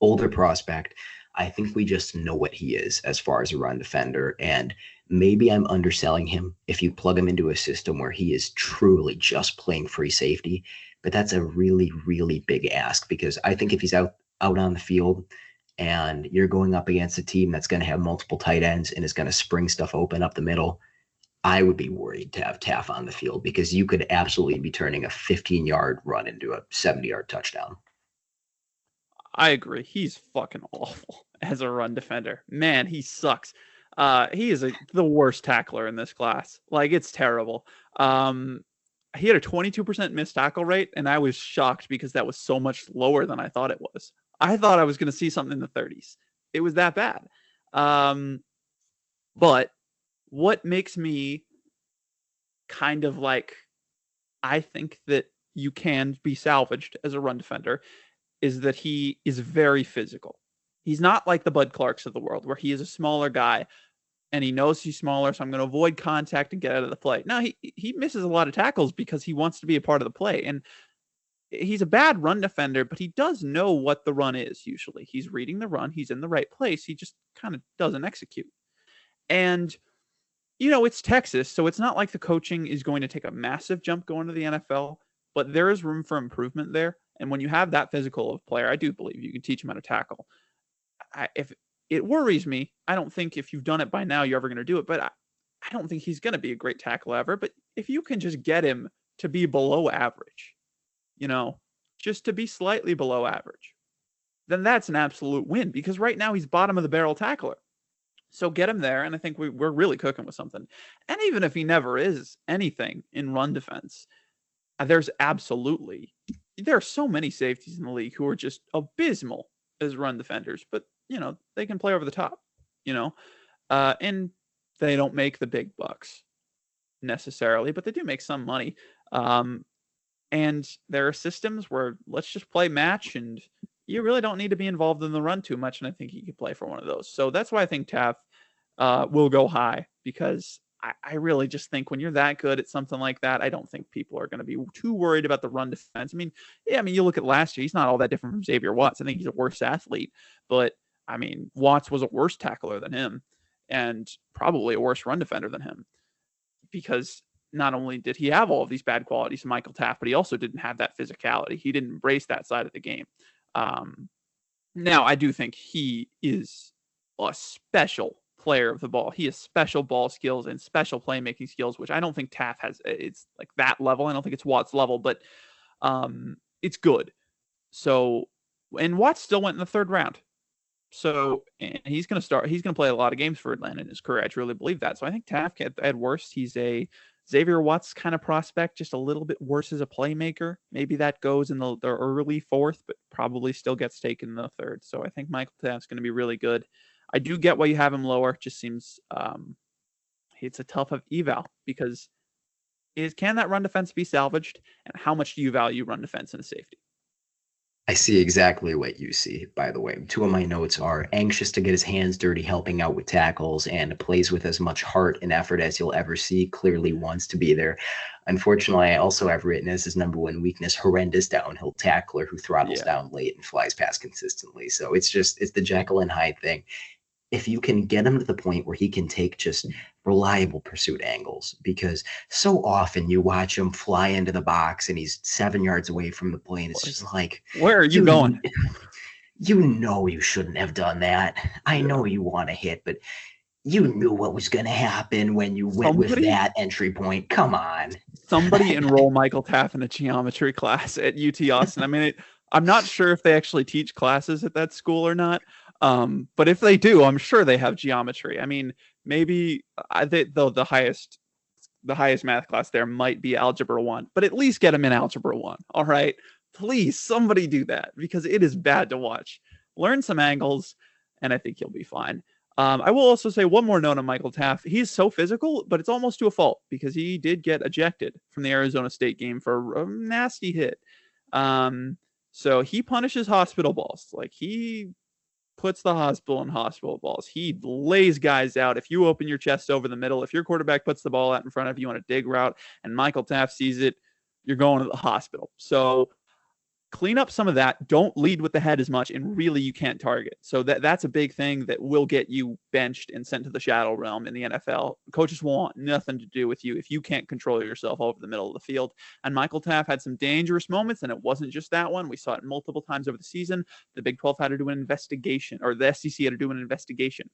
Older prospect. I think we just know what he is as far as a run defender. And maybe I'm underselling him if you plug him into a system where he is truly just playing free safety. But that's a really, really big ask, because I think if he's out on the field and you're going up against a team that's going to have multiple tight ends and is going to spring stuff open up the middle, I would be worried to have Taff on the field, because you could absolutely be turning a 15-yard run into a 70-yard touchdown. I agree. He's fucking awful as a run defender. Man, he sucks. He is the worst tackler in this class. Like, it's terrible. He had a 22% missed tackle rate, and I was shocked because that was so much lower than I thought it was. I thought I was going to see something in the 30s. It was that bad. But what makes me kind of like, I think that you can be salvaged as a run defender, is that he is very physical. He's not like the Bud Clarks of the world, where he is a smaller guy and he knows he's smaller, so I'm going to avoid contact and get out of the play. No, he misses a lot of tackles because he wants to be a part of the play. And he's a bad run defender, but he does know what the run is usually. He's reading the run. He's in the right place. He just kind of doesn't execute. And, it's Texas, so it's not like the coaching is going to take a massive jump going to the NFL, but there is room for improvement there. And when you have that physical of player, I do believe you can teach him how to tackle. If it worries me, I don't think if you've done it by now, you're ever going to do it. But I don't think he's going to be a great tackle ever. But if you can just get him to be below average, just to be slightly below average, then that's an absolute win, because right now he's bottom of the barrel tackler. So get him there, and I think we're really cooking with something. And even if he never is anything in run defense, there are so many safeties in the league who are just abysmal as run defenders, but they can play over the top, and they don't make the big bucks necessarily, but they do make some money. And there are systems where let's just play match, and you really don't need to be involved in the run too much. And I think he could play for one of those. So that's why I think Taff will go high, because I really just think when you're that good at something like that, I don't think people are going to be too worried about the run defense. You look at last year, he's not all that different from Xavier Watts. I think he's a worse athlete, but Watts was a worse tackler than him and probably a worse run defender than him, because not only did he have all of these bad qualities of Michael Taft, but he also didn't have that physicality. He didn't embrace that side of the game. Now, I do think he is a special player of the ball. He has special ball skills and special playmaking skills, which I don't think Taft has. It's like that level. I don't think it's Watts level, but it's good. So, and Watts still went in the 3rd round. So, and he's going to play a lot of games for Atlanta in his career. I truly believe that. So I think Taft, at worst, he's a Xavier Watts kind of prospect, just a little bit worse as a playmaker. Maybe that goes in the early 4th, but probably still gets taken in the 3rd. So I think Michael Taft's going to be really good. I do get why you have him lower. It just seems it's a tough eval, because can that run defense be salvaged, and how much do you value run defense in a safety? I see exactly what you see, by the way. Two of my notes are anxious to get his hands dirty, helping out with tackles, and plays with as much heart and effort as you'll ever see. Clearly wants to be there. Unfortunately, I also have written as his number one weakness, horrendous downhill tackler who throttles Yeah. down late and flies past consistently. So it's the Jekyll and Hyde thing. If you can get him to the point where he can take just reliable pursuit angles, because so often you watch him fly into the box and he's 7 yards away from the plane. It's Like, just like where are you you going? you know you shouldn't have done that. I Yeah. know you want to hit, but you knew what was going to happen when you went with Somebody that entry point. Come on. somebody enroll Michael Taff in a geometry class at UT Austin. I mean, I'm not sure if they actually teach classes at that school or not. But if they do, I'm sure they have geometry. I mean, maybe the highest math class there might be algebra 1, but at least get them in algebra 1. All right. Please, somebody do that because it is bad to watch. Learn some angles, and I think you'll be fine. I will also say one more note on Michael Taft. He's so physical, but it's almost to a fault because he did get ejected from the Arizona State game for a nasty hit. Um, so he punishes hospital balls. Like he puts the hospital in hospital balls. He lays guys out. If you open your chest over the middle, if your quarterback puts the ball out in front of you on a dig route and Michael Taft sees it, you're going to the hospital. So clean up some of that. Don't lead with the head as much, and really you can't target. So that's a big thing that will get you benched and sent to the shadow realm in the NFL. Coaches want nothing to do with you if you can't control yourself over the middle of the field. And Michael Taft had some dangerous moments, and it wasn't just that one. We saw it multiple times over the season. The Big 12 had to do an investigation, or the SEC had to do an investigation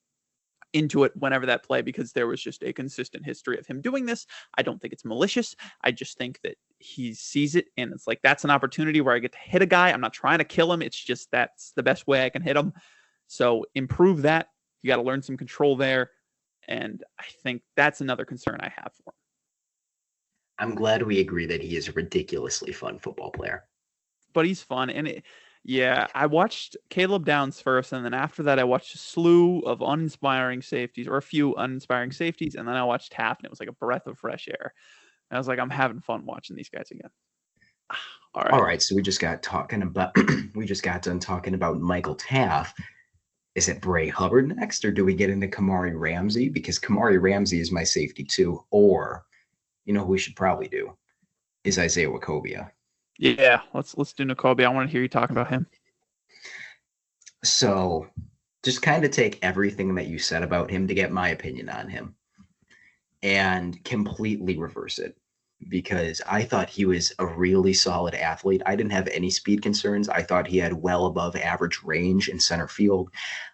into it whenever that play because there was just a consistent history of him doing this. I don't think it's malicious. I just think that he sees it and it's like that's an opportunity where I get to hit a guy. I'm not trying to kill him. It's just that's the best way I can hit him. So improve that. You got to learn some control there. And I think that's another concern I have for him. I'm glad we agree that he is a ridiculously fun football player. But he's fun. Yeah, I watched Caleb Downs first, and then after that, I watched a slew of uninspiring safeties, or a few uninspiring safeties, and then I watched Taft, and it was like a breath of fresh air. And I was like, I'm having fun watching these guys again. All All right. right, so we just got talking about we just got done talking about Michael Taft. Is it Bray Hubbard next, or do we get into Kamari Ramsey? Because Kamari Ramsey is my safety too. Or, you know, who we should probably do is Isaiah Wachovia. Yeah, let's do N'Kobe. I want to hear you talk about him. So, just kind of take everything that you said about him to get my opinion on him and completely reverse it because I thought he was a really solid athlete. I didn't have any speed concerns. I thought he had well above average range in center field.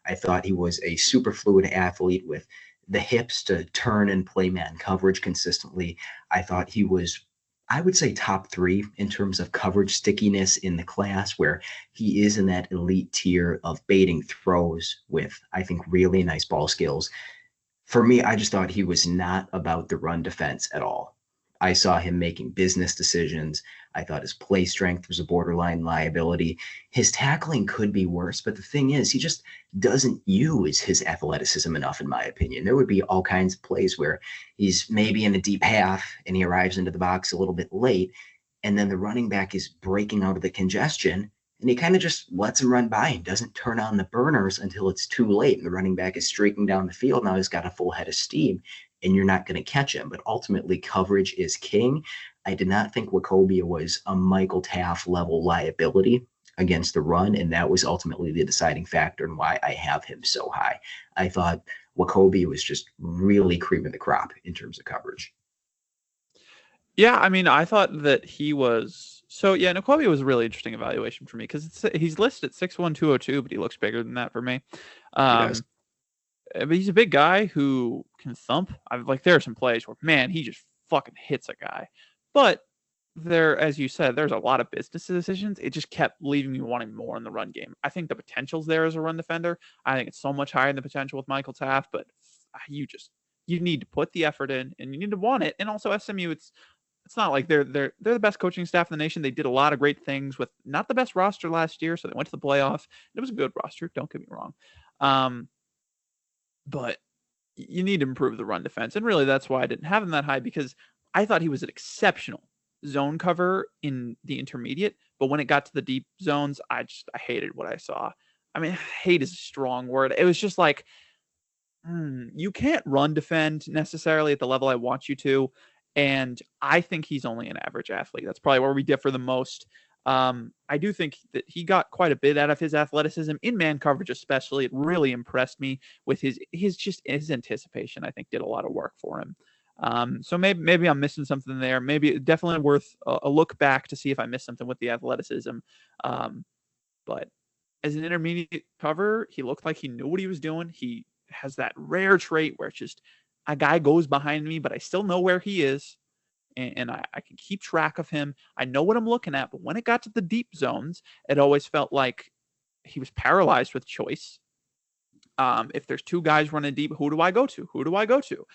I thought he was a super fluid athlete with the hips to turn and play man coverage consistently. I thought he was, I would say, top three in terms of coverage stickiness in the class, where he is in that elite tier of baiting throws with, I think, really nice ball skills. For me, I just thought he was not about the run defense at all. I saw him making business decisions. I thought his play strength was a borderline liability. His tackling could be worse, but the thing is, he just doesn't use his athleticism enough, in my opinion. There would be all kinds of plays where he's maybe in a deep half and he arrives into the box a little bit late, and then the running back is breaking out of the congestion and he kind of just lets him run by and doesn't turn on the burners until it's too late and the running back is streaking down the field. Now he's got a full head of steam and you're not going to catch him. But ultimately, coverage is king. I did not think Wachovia was a Michael Taft level liability against the run, and that was ultimately the deciding factor in why I have him so high. I thought Wachovia was just really cream of the crop in terms of coverage. Yeah, I mean, I thought that he was so. Yeah, N'Kobe was a really interesting evaluation for me because he's listed at 6'1", 202, but he looks bigger than that for me. He does. Um, but he's a big guy who can thump. There are some plays where man, he just fucking hits a guy. But there, as you said, there's a lot of business decisions. It just kept leaving me wanting more in the run game. I think the potential's there as a run defender. I think it's so much higher than the potential with Michael Taft, but you need to put the effort in and you need to want it. And also SMU, it's not like they're the best coaching staff in the nation. They did a lot of great things with not the best roster last year, so they went to the playoff. It was a good roster, don't get me wrong. Um, but you need to improve the run defense. And really, that's why I didn't have him that high because I thought he was exceptional zone cover in the intermediate, but when it got to the deep zones, I hated what I saw. I mean, hate is a strong word. It was just like, you can't run defend necessarily at the level I want you to. And I think he's only an average athlete. That's probably where we differ the most. I do think that he got quite a bit out of his athleticism in man coverage, especially. It really impressed me with his anticipation. I think did a lot of work for him. So maybe I'm missing something there. Maybe definitely worth a look back to see if I missed something with the athleticism. But as an intermediate cover, he looked like he knew what he was doing. He has that rare trait where it's just a guy goes behind me, but I still know where he is. And I can keep track of him. I know what I'm looking at. But when it got to the deep zones, it always felt like he was paralyzed with choice. If there's two guys running deep, who do I go to? Who do I go to?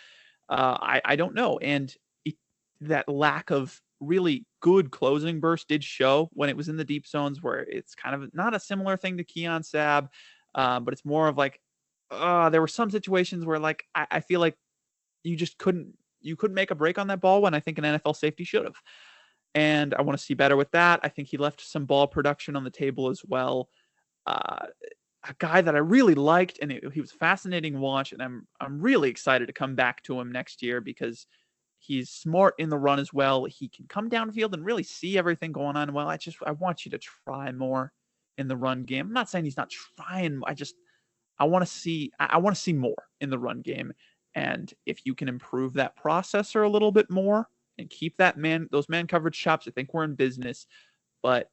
I don't know. And that lack of really good closing burst did show when it was in the deep zones, where it's kind of not a similar thing to Keon Sab, but it's more of like, there were some situations where like I feel like you just couldn't make a break on that ball when I think an NFL safety should have. And I want to see better with that. I think he left some ball production on the table as well. A guy that I really liked, and he was a fascinating watch, and I'm really excited to come back to him next year because he's smart in the run as well. He can come downfield and really see everything going on. Well, I want you to try more in the run game. I'm not saying he's not trying. I want to see more in the run game. And if you can improve that processor a little bit more and keep those man coverage chops, I think we're in business. But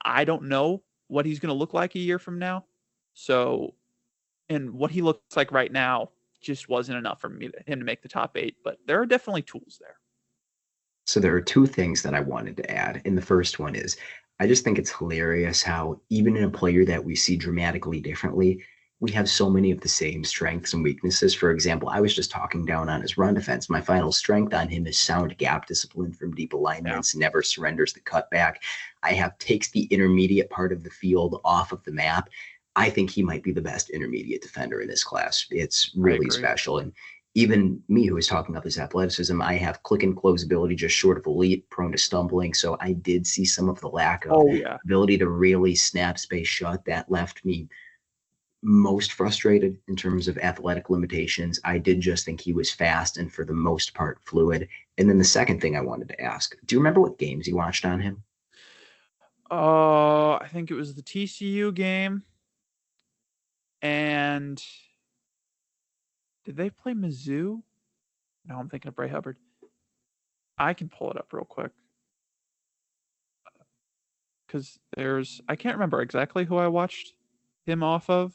I don't know what he's going to look like a year from now. So, and what he looks like right now just wasn't enough for him to make the top 8. But there are definitely tools there. So there are two things that I wanted to add. And the first one is I just think it's hilarious how even in a player that we see dramatically differently, we have so many of the same strengths and weaknesses. For example, I was just talking down on his run defense. My final strength on him is sound gap discipline from deep alignments, never surrenders the cutback. I have takes the intermediate part of the field off of the map. I think he might be the best intermediate defender in this class. It's really special. And even me, who was talking about his athleticism, I have click and close ability just short of elite, prone to stumbling. So I did see some of the lack of ability to really snap space shut. That left me most frustrated in terms of athletic limitations. I did just think he was fast and for the most part fluid. And then the second thing I wanted to ask, do you remember what games you watched on him? I think it was the TCU game. And did they play Mizzou? No, I'm thinking of Bray Hubbard. I can pull it up real quick. Because I can't remember exactly who I watched him off of.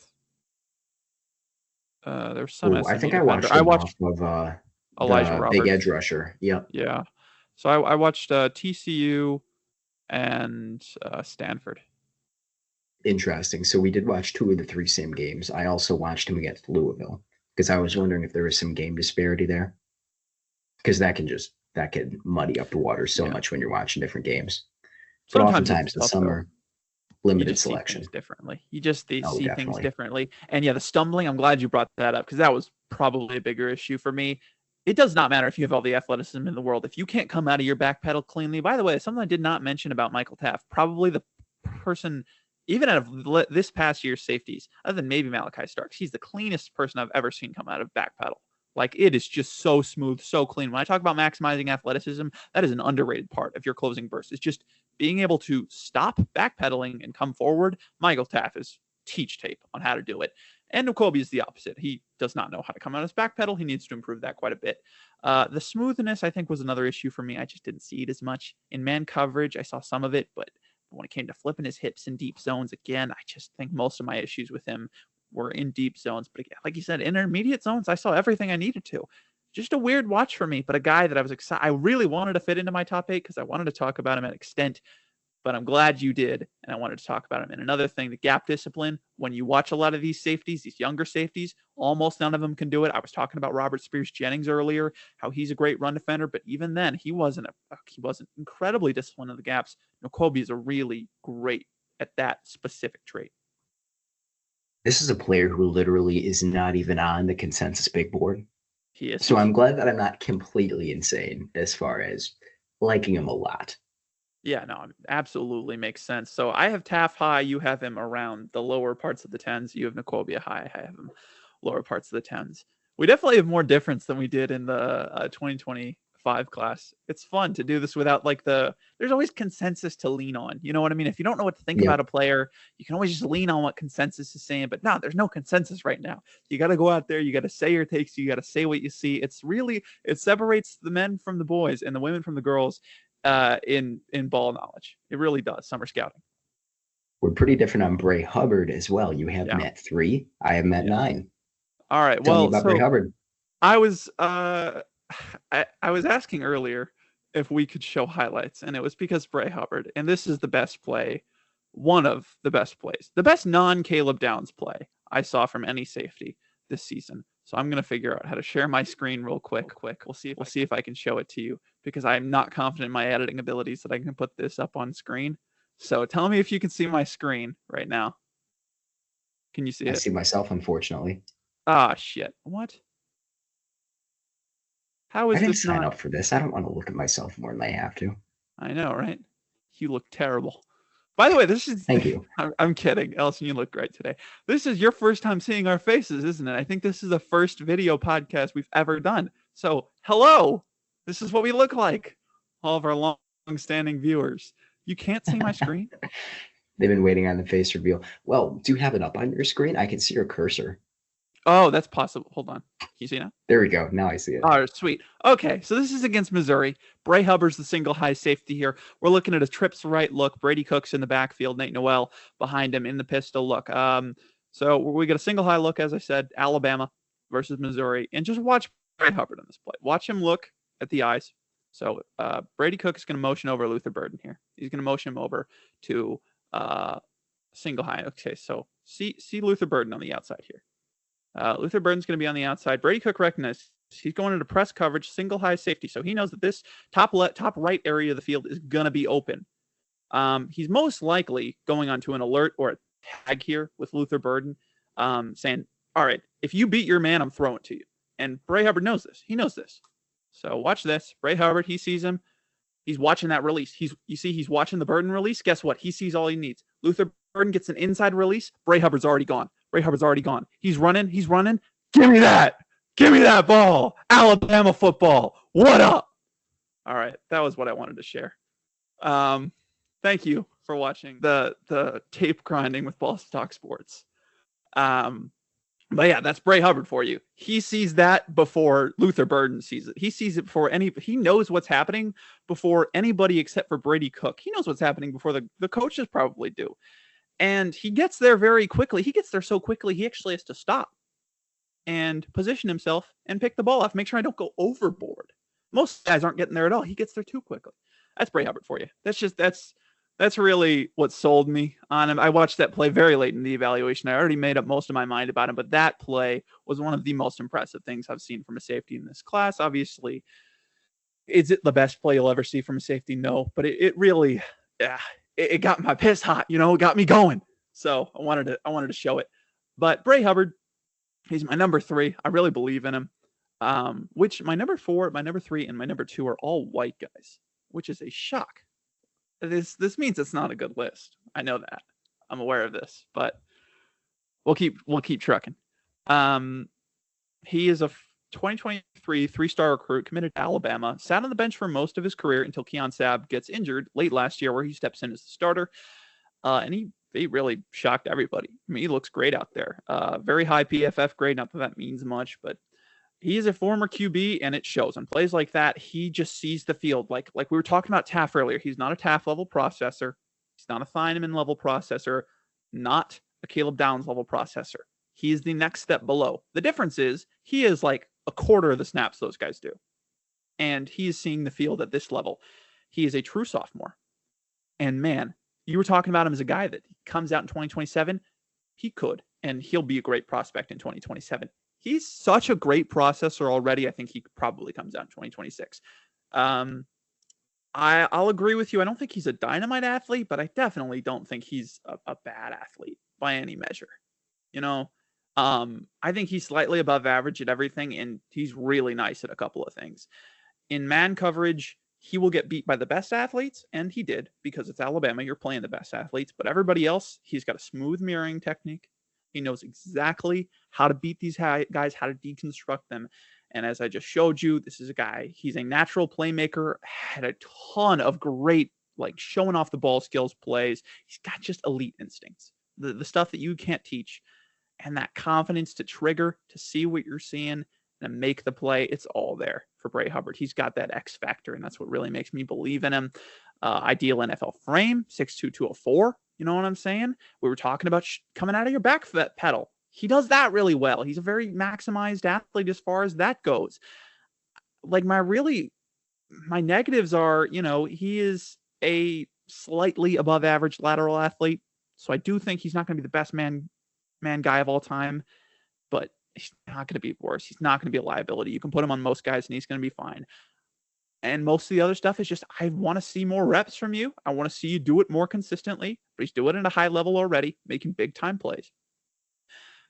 There's some SMU I think defender. I watched him off of Elijah Roberts. Big edge rusher. Yep. Yeah. So I watched TCU and Stanford. Interesting. So we did watch 2 of the 3 same games. I also watched him against Louisville because I was wondering if there was some game disparity there. Because that can muddy up the water so much when you're watching different games. But oftentimes in summer, limited selection. Differently. You just see things differently. And the stumbling, I'm glad you brought that up because that was probably a bigger issue for me. It does not matter if you have all the athleticism in the world. If you can't come out of your back pedal cleanly, by the way, something I did not mention about Michael Taft, probably the person, even out of this past year's safeties, other than maybe Malachi Starks, he's the cleanest person I've ever seen come out of back pedal. Like, it is just so smooth, so clean. When I talk about maximizing athleticism, that is an underrated part of your closing burst. It's just being able to stop backpedaling and come forward. Michael Taft is teach tape on how to do it. And N'Kobe is the opposite. He does not know how to come out his back pedal. He needs to improve that quite a bit. The smoothness, I think, was another issue for me. I just didn't see it as much. In man coverage, I saw some of it, but when it came to flipping his hips in deep zones, again, I just think most of my issues with him were in deep zones. But again, like you said, intermediate zones, I saw everything I needed to. Just a weird watch for me, but a guy that I was excited. I really wanted to fit into my top 8 because I wanted to talk about him at extent. But I'm glad you did, and I wanted to talk about him. And another thing, the gap discipline, when you watch a lot of these safeties, these younger safeties, almost none of them can do it. I was talking about Robert Spears-Jennings earlier, how he's a great run defender, but even then, he wasn't incredibly disciplined in the gaps. N'Kobe is a really great at that specific trait. This is a player who literally is not even on the consensus big board. He is. So I'm glad that I'm not completely insane as far as liking him a lot. Yeah, no, absolutely makes sense. So I have Taff high. You have him around the lower parts of the tens. You have N'Kobe high. I have him lower parts of the tens. We definitely have more difference than we did in the 2025 class. It's fun to do this without there's always consensus to lean on. You know what I mean? If you don't know what to think Yep. about a player, you can always just lean on what consensus is saying. But no, there's no consensus right now. You got to go out there. You got to say your takes. You got to say what you see. It separates the men from the boys and the women from the girls in ball knowledge. It really does. Summer scouting. We're pretty different on Bray Hubbard as well. You have Yeah. him at 3. I have him at 9. All right. Tell me Well, about Bray so Hubbard. I was I was asking earlier if we could show highlights, and it was because Bray Hubbard, and this is the best play, one of the best plays, the best non-Caleb Downs play I saw from any safety this season. So I'm gonna figure out how to share my screen real quick. We'll see if I can show it to you because I'm not confident in my editing abilities that I can put this up on screen. So tell me if you can see my screen right now. Can you see I it? see myself, unfortunately. Ah, shit. What? How I is didn't this sign not? up for this. I don't want to look at myself more than I have to. I know, right? You look terrible. By the way, this is. Thank you. I'm kidding. Elsen, you look great today. This is your first time seeing our faces, isn't it? I think this is the first video podcast we've ever done. So, hello. This is what we look like. All of our long-standing viewers. You can't see my screen? They've been waiting on the face reveal. Well, do you have it up on your screen? I can see your cursor. Oh, that's possible. Hold on. Can you see now? There we go. Now I see it. Oh, sweet. Okay, so this is against Missouri. Bray Hubbard's the single high safety here. We're looking at a trips right look. Brady Cook's in the backfield. Nate Noel behind him in the pistol look. So we got a single high look, as I said, Alabama versus Missouri. And just watch Bray Hubbard on this play. Watch him look at the eyes. So Brady Cook is going to motion over Luther Burden here. He's going to motion him over to single high. Okay, so see Luther Burden on the outside here. Luther Burden's going to be on the outside. Brady Cook recognizes he's going into press coverage, single high safety. So he knows that this top right area of the field is going to be open. He's most likely going onto an alert or a tag here with Luther Burden, saying, all right, if you beat your man, I'm throwing it to you. And Bray Hubbard knows this. He knows this. So watch this. Bray Hubbard, he sees him. He's watching that release. He's watching the Burden release. Guess what? He sees all he needs. Luther Burden gets an inside release. Bray Hubbard's already gone. He's running. Give me that ball. Alabama football. What up? All right. That was what I wanted to share. Thank you for watching the tape grinding with BallsTalkSports. But yeah, that's Bray Hubbard for you. He sees that before Luther Burden sees it. He sees it before he knows what's happening before anybody except for Brady Cook. He knows what's happening before the coaches probably do. And he gets there very quickly. He gets there so quickly, he actually has to stop and position himself and pick the ball off. Make sure I don't go overboard. Most guys aren't getting there at all. He gets there too quickly. That's Bray Hubbard for you. That's really what sold me on him. I watched that play very late in the evaluation. I already made up most of my mind about him, but that play was one of the most impressive things I've seen from a safety in this class. Obviously, is it the best play you'll ever see from a safety? No, but it really, it got my piss hot, it got me going. So I wanted to show it. But Bray Hubbard, he's my number 3. I really believe in him. Which my number 4, my number 3, and my number 2 are all white guys, which is a shock. This means it's not a good list. I know that. I'm aware of this, but we'll keep trucking. He is a 2023 3-star recruit committed to Alabama, sat on the bench for most of his career until Keon Sabb gets injured late last year, where he steps in as the starter. And he really shocked everybody. I mean, he looks great out there. Very high PFF grade. Not that means much, but he is a former QB, and it shows. On plays like that, he just sees the field. Like we were talking about Taff earlier. He's not a Taff level processor. He's not a Thieneman level processor. Not a Caleb Downs level processor. He is the next step below. The difference is he is like a quarter of the snaps those guys do. And he is seeing the field at this level. He is a true sophomore. And man, you were talking about him as a guy that comes out in 2027. He could, and he'll be a great prospect in 2027. He's such a great processor already. I think he probably comes out in 2026. I'll agree with you. I don't think he's a dynamite athlete, but I definitely don't think he's a bad athlete by any measure. I think he's slightly above average at everything, and he's really nice at a couple of things. In man coverage, he will get beat by the best athletes, and he did, because it's Alabama. You're playing the best athletes, but everybody else, he's got a smooth mirroring technique. He knows exactly how to beat these guys, how to deconstruct them. And as I just showed you, this is a guy, he's a natural playmaker, had a ton of great, like, showing off the ball skills plays. He's got just elite instincts, the stuff that you can't teach. And that confidence to trigger, to see what you're seeing, and make the play, it's all there for Bray Hubbard. He's got that X factor, and that's what really makes me believe in him. Ideal NFL frame, 6'2", 204. You know what I'm saying? We were talking about coming out of your back pedal. He does that really well. He's a very maximized athlete as far as that goes. Like, my negatives are, he is a slightly above average lateral athlete. So I do think he's not going to be the best man guy of all time, but he's not going to be worse. He's not going to be a liability. You can put him on most guys and he's going to be fine. And most of the other stuff is just, I want to see more reps from you. I want to see you do it more consistently, but he's doing it at a high level already, making big time plays.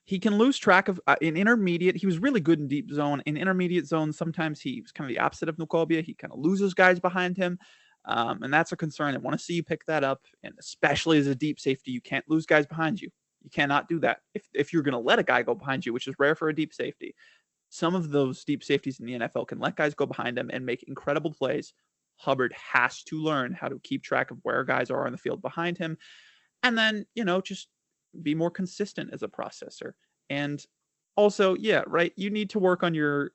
He can lose track of in intermediate. He was really good in deep zone. In intermediate zone, sometimes he was kind of the opposite of Nukwobia. He kind of loses guys behind him. And that's a concern. I want to see you pick that up. And especially as a deep safety, you can't lose guys behind you. You cannot do that. If you're going to let a guy go behind you, which is rare for a deep safety, some of those deep safeties in the NFL can let guys go behind them and make incredible plays. Hubbard has to learn how to keep track of where guys are on the field behind him. And then, just be more consistent as a processor. And also, you need to work on your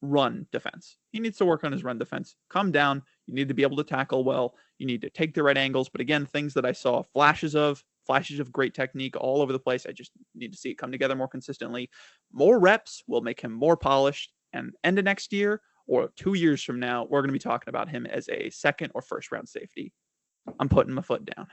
run defense. He needs to work on his run defense. Calm down. You need to be able to tackle well. You need to take the right angles. But again, things that I saw flashes of great technique all over the place. I just need to see it come together more consistently. More reps will make him more polished. And end of next year or 2 years from now, we're going to be talking about him as a second or first round safety. I'm putting my foot down.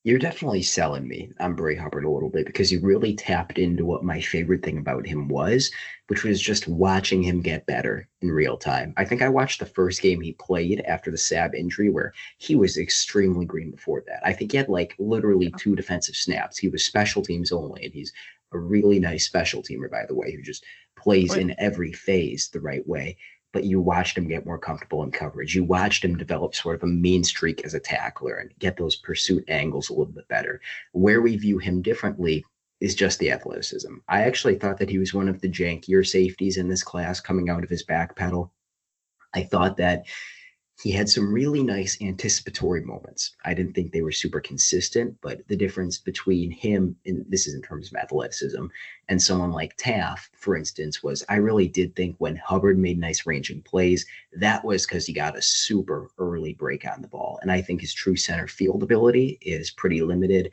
You're definitely selling me on Bray Hubbard a little bit, because you really tapped into what my favorite thing about him was, which was just watching him get better in real time. I think I watched the first game he played after the Sab injury, where he was extremely green before that. I think he had like literally 2 defensive snaps. He was special teams only, and he's a really nice special teamer, by the way, who just plays in every phase the right way. But you watched him get more comfortable in coverage. You watched him develop sort of a mean streak as a tackler and get those pursuit angles a little bit better. Where we view him differently is just the athleticism. I actually thought that he was one of the jankier safeties in this class coming out of his back pedal. I thought that he had some really nice anticipatory moments. I didn't think they were super consistent, but the difference between him, and this is in terms of athleticism, and someone like Taff, for instance, was I really did think when Hubbard made nice ranging plays, that was because he got a super early break on the ball. And I think his true center field ability is pretty limited.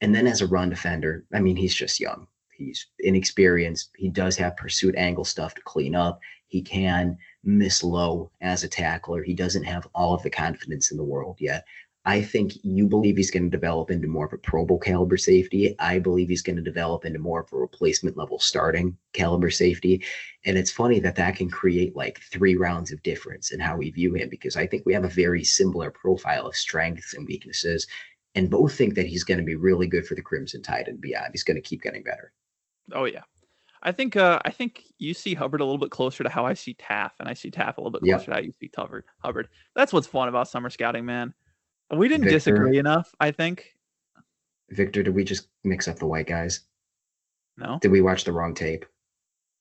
And then as a run defender, I mean, he's just young. He's inexperienced. He does have pursuit angle stuff to clean up. He can miss low as a tackler. He doesn't have all of the confidence in the world yet. I think you believe he's going to develop into more of a Pro Bowl caliber safety. I believe he's going to develop into more of a replacement level starting caliber safety. And it's funny that can create like 3 rounds of difference in how we view him, because I think we have a very similar profile of strengths and weaknesses, and both think that he's going to be really good for the Crimson Tide and beyond. He's going to keep getting better. Oh yeah. I think you see Hubbard a little bit closer to how I see Taff, and I see Taff a little bit closer to how you see Hubbard. That's what's fun about summer scouting, man. We didn't disagree enough, I think. Victor, did we just mix up the white guys? No. Did we watch the wrong tape?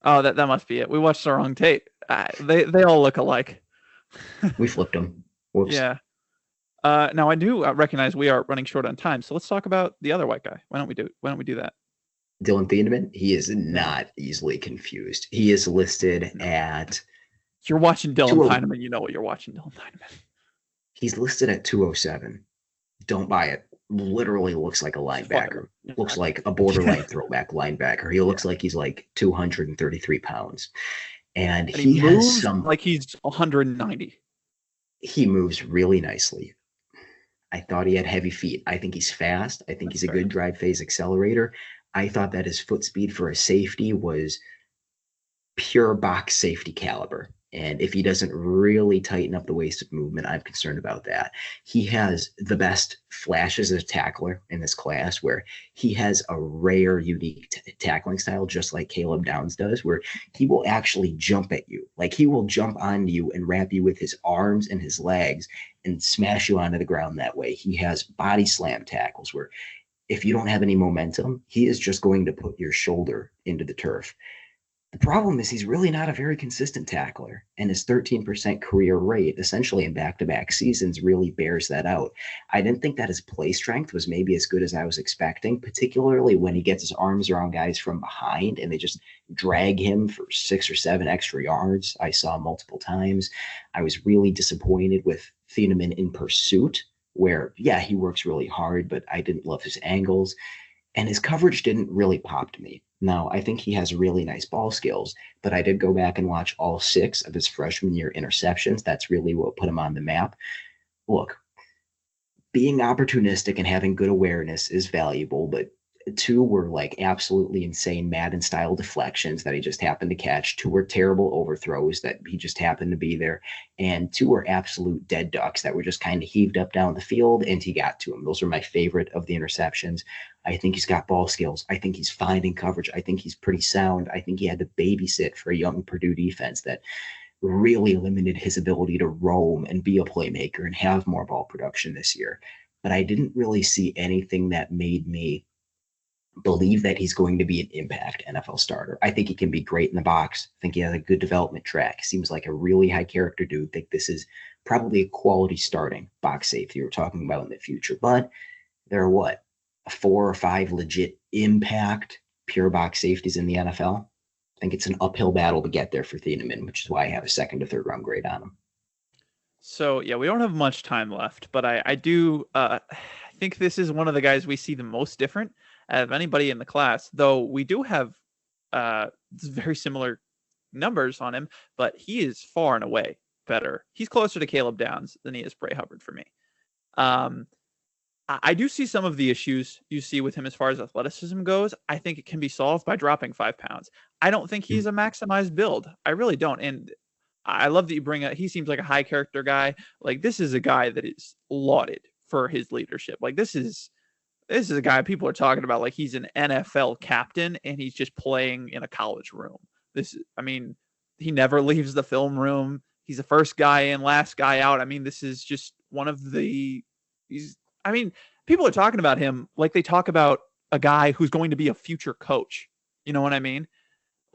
Oh, that must be it. We watched the wrong tape. They all look alike. We flipped them. Whoops. Yeah. Now I do recognize we are running short on time, so let's talk about the other white guy. Why don't we do that? Dylan Thieneman, he is not easily confused. He is listed at... You're watching Dylan Thieneman, you know what you're watching Dylan Thieneman. He's listed at 207. Don't buy it. Literally looks like a linebacker. Looks like a borderline throwback linebacker. He looks like he's like 233 pounds. And he has some... like he's 190. He moves really nicely. I thought he had heavy feet. I think he's fast. I think he's a good drive phase accelerator. I thought that his foot speed for a safety was pure box safety caliber. And if he doesn't really tighten up the waist of movement, I'm concerned about that. He has the best flashes as a tackler in this class, where he has a rare, unique tackling style, just like Caleb Downs does, where he will actually jump at you. Like he will jump on you and wrap you with his arms and his legs and smash you onto the ground that way. He has body slam tackles where if you don't have any momentum, he is just going to put your shoulder into the turf. The problem is he's really not a very consistent tackler, and his 13% career rate, essentially in back-to-back seasons, really bears that out. I didn't think that his play strength was maybe as good as I was expecting, particularly when he gets his arms around guys from behind and they just drag him for 6 or 7 extra yards. I saw multiple times. I was really disappointed with Thieneman in pursuit, where, yeah, he works really hard, but I didn't love his angles and his coverage didn't really pop to me. Now, I think he has really nice ball skills, but I did go back and watch all 6 of his freshman year interceptions. That's really what put him on the map. Look, being opportunistic and having good awareness is valuable, but 2 were like absolutely insane Madden style deflections that he just happened to catch. 2 were terrible overthrows that he just happened to be there. And 2 were absolute dead ducks that were just kind of heaved up down the field and he got to him. Those are my favorite of the interceptions. I think he's got ball skills. I think he's finding coverage. I think he's pretty sound. I think he had to babysit for a young Purdue defense that really limited his ability to roam and be a playmaker and have more ball production this year. But I didn't really see anything that made me believe that he's going to be an impact NFL starter. I think he can be great in the box. I think he has a good development track. Seems like a really high character dude. I think this is probably a quality starting box safety we're talking about in the future. But there are what, 4 or 5 legit impact pure box safeties in the NFL? I think it's an uphill battle to get there for Thieneman, which is why I have a 2nd to 3rd round grade on him. So yeah, we don't have much time left, but I do think this is one of the guys we see the most different out of anybody in the class. Though we do have very similar numbers on him, but he is far and away better. He's closer to Caleb Downs than he is Bray Hubbard for me. I do see some of the issues you see with him as far as athleticism goes. I think it can be solved by dropping 5 pounds. I don't think he's a maximized build. I really don't. And I love that you bring up, he seems like a high character guy. Like this is a guy that is lauded for his leadership. Like this is a guy people are talking about like he's an NFL captain and he's just playing in a college room. He never leaves the film room. He's the first guy in, last guy out. I mean, this is just one of the, people are talking about him like they talk about a guy who's going to be a future coach. You know what I mean?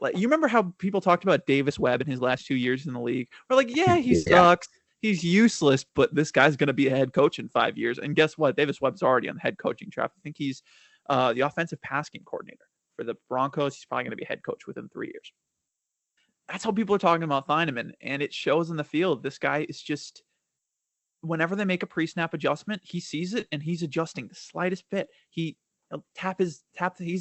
Like, you remember how people talked about Davis Webb in his last 2 years in the league? We're like, yeah, he sucks. He's useless, but this guy's going to be a head coach in 5 years. And guess what? Davis Webb's already on the head coaching track. I think he's the offensive passing coordinator for the Broncos. He's probably going to be head coach within 3 years. That's how people are talking about Thieneman, and it shows in the field. This guy is just, whenever they make a pre-snap adjustment, he sees it and he's adjusting the slightest bit. He's in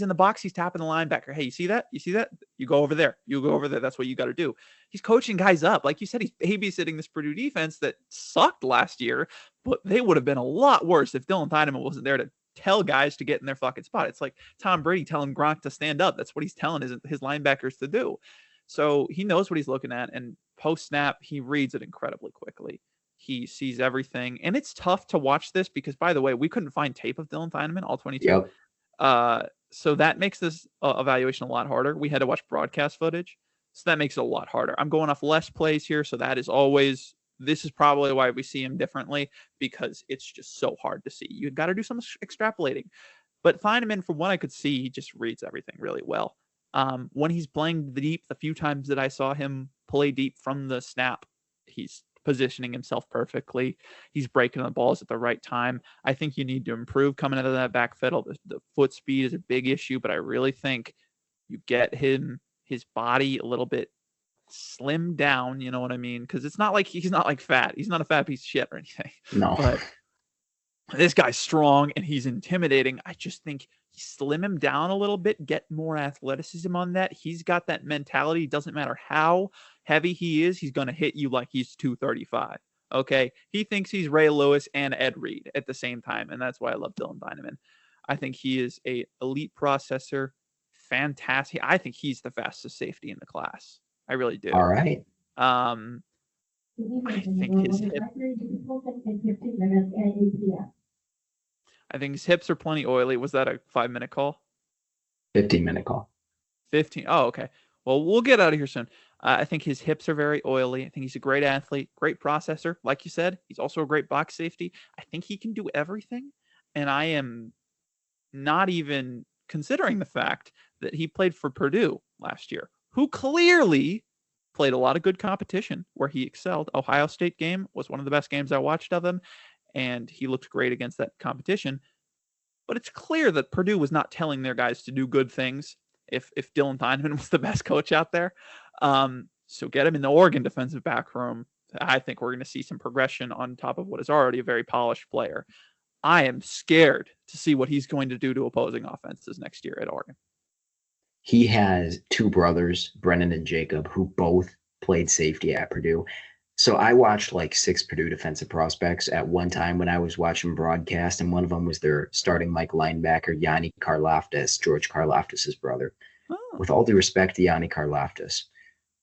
the box, he's tapping the linebacker. Hey, you see that? You go over there. That's what you got to do. He's coaching guys up. Like you said, he's babysitting this Purdue defense that sucked last year, but they would have been a lot worse if Dylan Thieneman wasn't there to tell guys to get in their fucking spot. It's like Tom Brady telling Gronk to stand up. That's what he's telling his linebackers to do. So he knows what he's looking at, and post-snap, he reads it incredibly quickly. He sees everything, and it's tough to watch this because, by the way, we couldn't find tape of Dylan Thieneman, all 22. Yep. So that makes this evaluation a lot harder. We had to watch broadcast footage, so that makes it a lot harder. I'm going off less plays here, so this is probably why we see him differently, because it's just so hard to see. You've got to do some extrapolating. But Thieneman, from what I could see, he just reads everything really well. When he's playing deep, the few times that I saw him play deep from the snap, he's positioning himself perfectly. He's breaking the balls at the right time. I think you need to improve coming out of that back fiddle. The foot speed is a big issue, but I really think you get his body a little bit slimmed down, you know what I mean? Because it's not like he's not like fat. He's not a fat piece of shit or anything. No. But this guy's strong and he's intimidating. I just think you slim him down a little bit, get more athleticism on that. He's got that mentality. It doesn't matter how heavy he is, he's going to hit you like he's 235. Okay. He thinks he's Ray Lewis and Ed Reed at the same time. And that's why I love Dylan Thieneman. I think he is a elite processor. Fantastic. I think he's the fastest safety in the class. I really do. All right. I think his hips are plenty oily. Was that a 5-minute call? 15-minute call. 15. Oh, okay. Well, we'll get out of here soon. I think his hips are very oily. I think he's a great athlete, great processor. Like you said, he's also a great box safety. I think he can do everything. And I am not even considering the fact that he played for Purdue last year, who clearly played a lot of good competition where he excelled. Ohio State game was one of the best games I watched of him, and he looked great against that competition. But it's clear that Purdue was not telling their guys to do good things if Dylan Theinman was the best coach out there. So get him in the Oregon defensive back room. I think we're going to see some progression on top of what is already a very polished player. I am scared to see what he's going to do to opposing offenses next year at Oregon. He has two brothers, Brennan and Jacob, who both played safety at Purdue. So I watched like 6 Purdue defensive prospects at one time when I was watching broadcast, and one of them was their starting Mike linebacker, Yanni Karlaftis, George Karlaftis' brother. Oh. With all due respect to Yanni Karlaftis,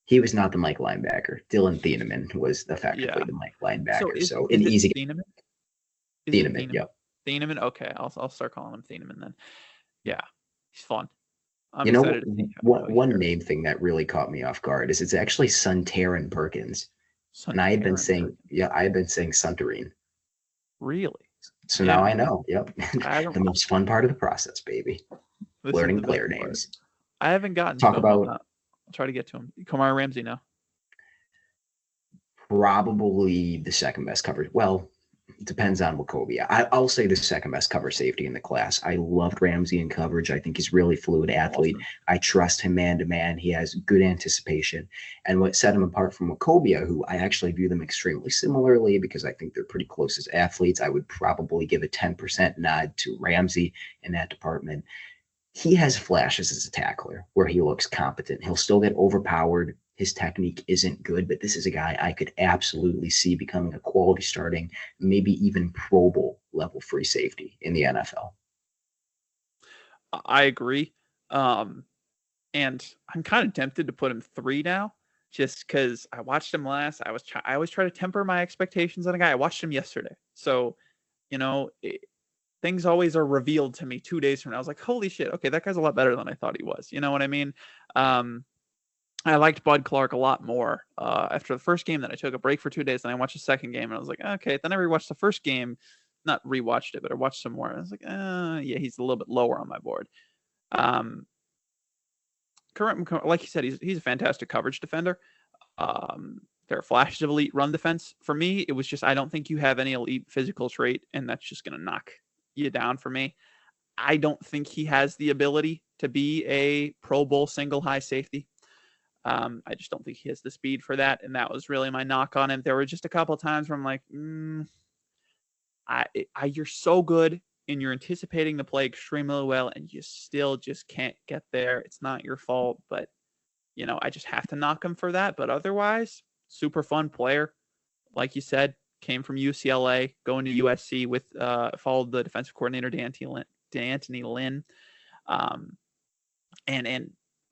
he was not the Mike linebacker. Dylan Thieneman was effectively the Mike linebacker. So an easy Thieneman? Thieneman, yep. Thieneman? Okay, I'll start calling him Thieneman then. Yeah, he's fun. I'm excited to see one name thing that really caught me off guard is it's actually Suntaran Perkins. And I had been saying, Suntarine. Really? So now I know. Yep. The most fun part of the process, baby. Learning player names. I haven't gotten to him. I'll try to get to him. Kamar Ramsey now. Probably the second best coverage. Well, it depends on Wachovia. I'll say the second best cover safety in the class. I loved Ramsey in coverage. I think he's really fluid athlete. Awesome. I trust him man to man. He has good anticipation. And what set him apart from Wachovia, who I actually view them extremely similarly because I think they're pretty close as athletes, I would probably give a 10% nod to Ramsey in that department. He has flashes as a tackler where he looks competent. He'll still get overpowered. His technique isn't good, but this is a guy I could absolutely see becoming a quality starting, maybe even Pro Bowl level free safety in the NFL. I agree. And I'm kind of tempted to put him 3 now, just because I watched him last. I always try to temper my expectations on a guy. I watched him yesterday. So, things always are revealed to me 2 days from now. I was like, holy shit, okay, that guy's a lot better than I thought he was. You know what I mean? I liked Bud Clark a lot more after the first game. Then I took a break for 2 days, and I watched the second game, and I was like, okay. Then I rewatched the first game, not rewatched it, but I watched some more. And I was like, yeah, he's a little bit lower on my board. Like you said, he's a fantastic coverage defender. There are flashes of elite run defense. For me, it was just I don't think you have any elite physical trait, and that's just going to knock you down for me. I don't think he has the ability to be a Pro Bowl single high safety. I just don't think he has the speed for that, and that was really my knock on him. There were just a couple of times where I'm like, you're so good, and you're anticipating the play extremely well, and you still just can't get there. It's not your fault, but I just have to knock him for that. But otherwise, super fun player. Like you said, came from UCLA, going to USC with followed the defensive coordinator D'Anthony Lynn, and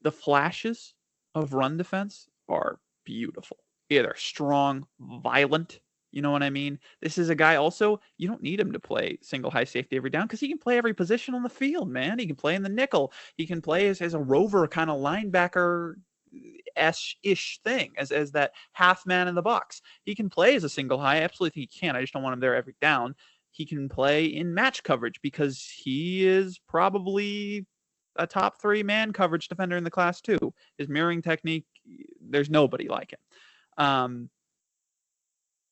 the flashes of run defense are beautiful. Yeah, they're strong, violent. You know what I mean? This is a guy also, you don't need him to play single high safety every down because he can play every position on the field, man. He can play in the nickel. He can play as a rover kind of linebacker-ish thing, as that half man in the box. He can play as a single high. I absolutely think he can. I just don't want him there every down. He can play in match coverage because he is probably a top 3 man coverage defender in the class too. His mirroring technique, there's nobody like him.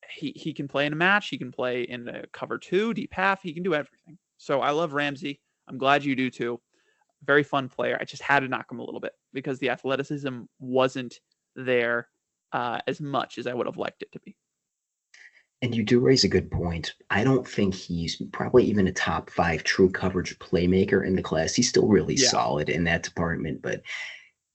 He can play in a match. He can play in a cover 2, deep half. He can do everything. So I love Ramsey. I'm glad you do too. Very fun player. I just had to knock him a little bit because the athleticism wasn't there as much as I would have liked it to be. And you do raise a good point. I don't think he's probably even a top 5 true coverage playmaker in the class. He's still really solid in that department, but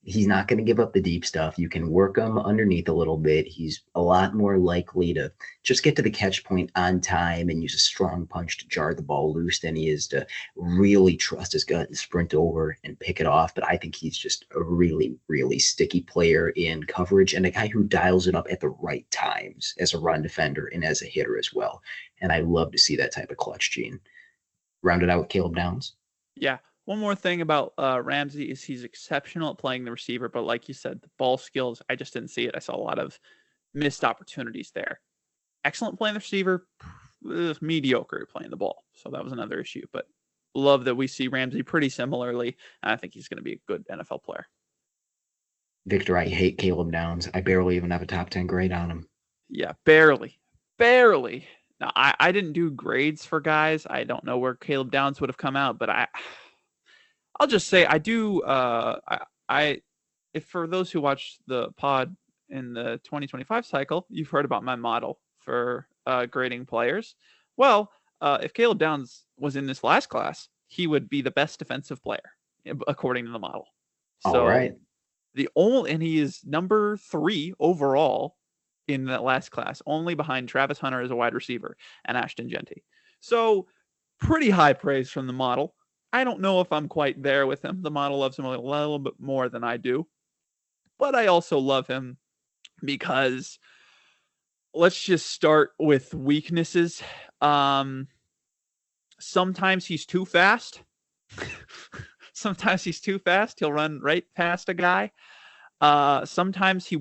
He's not going to give up the deep stuff. You can work him underneath a little bit. He's a lot more likely to just get to the catch point on time and use a strong punch to jar the ball loose than he is to really trust his gut and sprint over and pick it off. But I think he's just a really, really sticky player in coverage and a guy who dials it up at the right times as a run defender and as a hitter as well. And I love to see that type of clutch gene. Rounded out with Caleb Downs. Yeah. One more thing about Ramsey is he's exceptional at playing the receiver, but like you said, the ball skills, I just didn't see it. I saw a lot of missed opportunities there. Excellent playing the receiver, mediocre playing the ball. So that was another issue. But love that we see Ramsey pretty similarly. And I think he's going to be a good NFL player. Victor, I hate Caleb Downs. I barely even have a top 10 grade on him. Yeah, barely. Barely. Now, I didn't do grades for guys. I don't know where Caleb Downs would have come out, but I'll just say I do. If for those who watch the pod in the 2025 cycle, you've heard about my model for grading players. Well, if Caleb Downs was in this last class, he would be the best defensive player according to the model. So All right. and he is number 3 overall in that last class, only behind Travis Hunter as a wide receiver and Ashton Genty. So pretty high praise from the model. I don't know if I'm quite there with him. The model loves him a little bit more than I do. But I also love him because let's just start with weaknesses. Sometimes he's too fast. Sometimes he's too fast. He'll run right past a guy. Sometimes he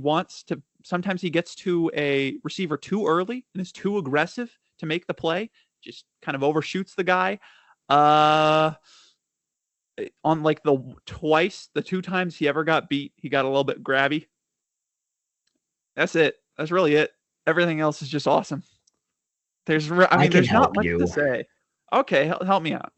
gets to a receiver too early and is too aggressive to make the play. Just kind of overshoots the guy. On like the 2 times he ever got beat, he got a little bit grabby. That's it. That's really it. Everything else is just awesome. There's not much to say. Okay, help me out.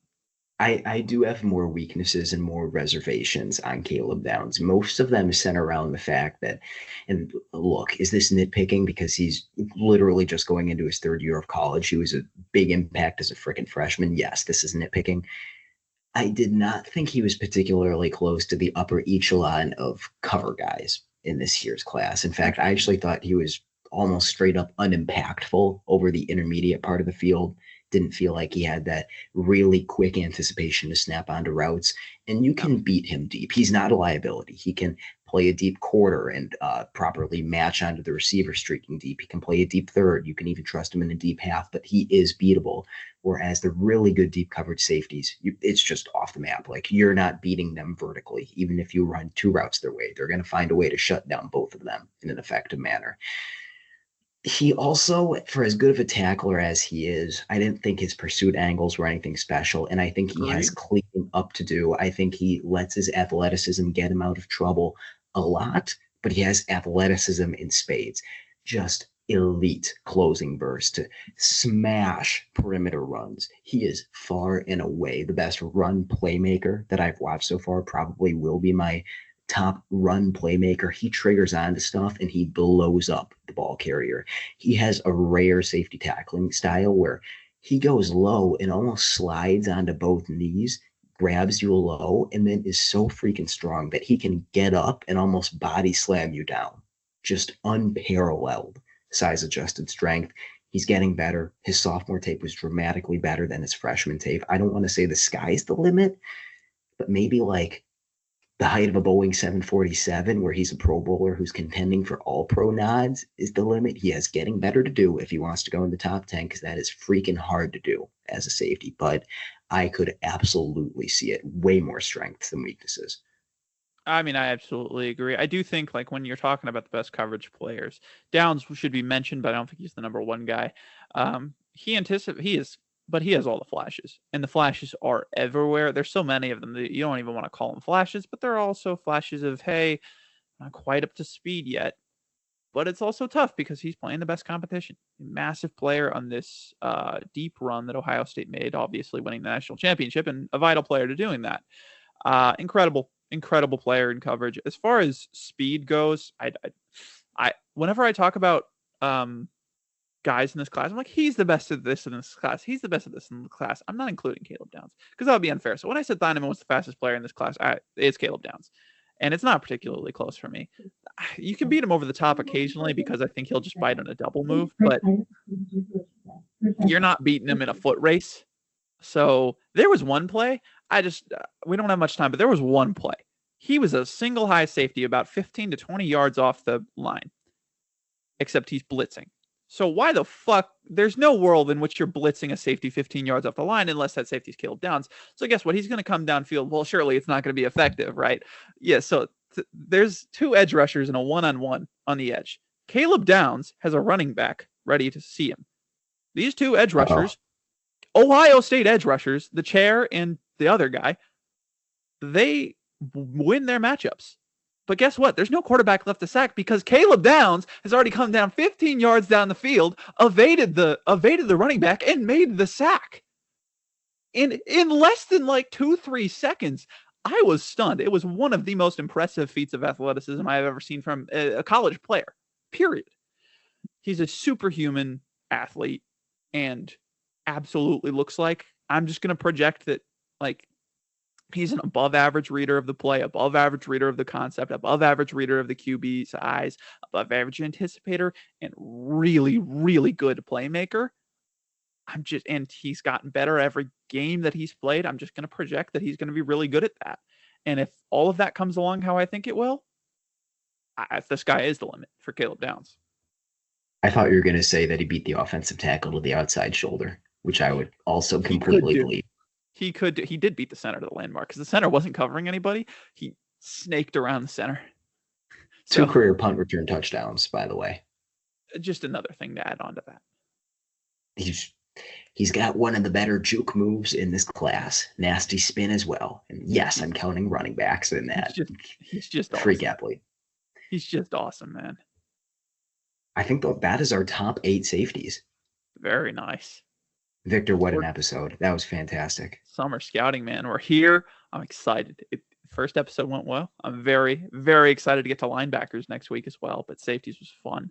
I do have more weaknesses and more reservations on Caleb Downs. Most of them center around the fact that, and look, is this nitpicking because he's literally just going into his 3rd year of college? He was a big impact as a freaking freshman. Yes, this is nitpicking. I did not think he was particularly close to the upper echelon of cover guys in this year's class. In fact, I actually thought he was almost straight up unimpactful over the intermediate part of the field. Didn't feel like he had that really quick anticipation to snap onto routes. And you can beat him deep. He's not a liability. He can play a deep quarter and properly match onto the receiver streaking deep. He can play a deep third. You can even trust him in a deep half, but he is beatable. Whereas the really good deep coverage safeties, it's just off the map. Like, you're not beating them vertically. Even if you run 2 routes their way, they're going to find a way to shut down both of them in an effective manner. He also, for as good of a tackler as he is, I didn't think his pursuit angles were anything special, and I think he has cleaning up to do. I think he lets his athleticism get him out of trouble a lot, but he has athleticism in spades. Just elite closing burst to smash perimeter runs. He is far and away the best run playmaker that I've watched so far, probably will be my top run playmaker. He triggers onto stuff and he blows up the ball carrier. He has a rare safety tackling style where he goes low and almost slides onto both knees, grabs you low, and then is so freaking strong that he can get up and almost body slam you down. Just unparalleled size adjusted strength. He's getting better. His sophomore tape was dramatically better than his freshman tape. I don't want to say the sky's the limit, but maybe like the height of a Boeing 747, where he's a Pro Bowler who's contending for all pro nods, is the limit. He has getting better to do if he wants to go in the top 10, because that is freaking hard to do as a safety. But I could absolutely see it. Way more strengths than weaknesses. I mean, I absolutely agree. I do think, like, when you're talking about the best coverage players, Downs should be mentioned, but I don't think he's the number 1 guy. He has all the flashes, and the flashes are everywhere. There's so many of them that you don't even want to call them flashes, but they're also flashes of, hey, not quite up to speed yet. But it's also tough because he's playing the best competition. A massive player on this deep run that Ohio State made, obviously winning the national championship, and a vital player to doing that. Incredible player in coverage. As far as speed goes, I whenever I talk about guys in this class, I'm like, he's the best at this in this class. He's the best at this in the class. I'm not including Caleb Downs because that would be unfair. So when I said Thieneman was the fastest player in this class, it's Caleb Downs. and it's not particularly close for me. You can beat him over the top occasionally because I think he'll just bite on a double move, but you're not beating him in a foot race. So there was one play. We don't have much time, but there was one play. He was a single high safety about 15 to 20 yards off the line, except he's blitzing. So why the fuck? There's no world in which you're blitzing a safety 15 yards off the line unless that safety's killed downs. So guess what? He's going to come downfield. Well, surely it's not going to be effective, right? Yeah, so there's two edge rushers and a one-on-one on the edge. Caleb Downs has a running back ready to see him. These two edge rushers, Ohio State edge rushers, the chair and the other guy, they win their matchups. But guess what? There's no quarterback left to sack because Caleb Downs has already come down 15 yards down the field, evaded the running back, and made the sack. In less than like 2-3 seconds, I was stunned. It was one of the most impressive feats of athleticism I've ever seen from a college player, period. He's a superhuman athlete and absolutely looks like, I'm just going to project that, like, he's an above average reader of the play, above average reader of the concept, above average reader of the QB's eyes, above average anticipator, and really, really good playmaker. And he's gotten better every game that he's played. I'm just going to project that he's going to be really good at that. And if all of that comes along how I think it will, the sky is the limit for Caleb Downs. I thought you were going to say that he beat the offensive tackle to the outside shoulder, which I would also completely believe. He did beat the center to the landmark because the center wasn't covering anybody. He snaked around the center. Two career punt return touchdowns, by the way. Just another thing to add on to that. He's got one of the better juke moves in this class. Nasty spin as well. And yes, I'm counting running backs in that. He's just freak awesome. athlete. He's just awesome, man. I think that is our top 8 safeties. Very nice. Victor, what an episode. That was fantastic. Summer scouting, man. We're here. I'm excited. First episode went well. I'm very, very excited to get to linebackers next week as well, but safeties was fun.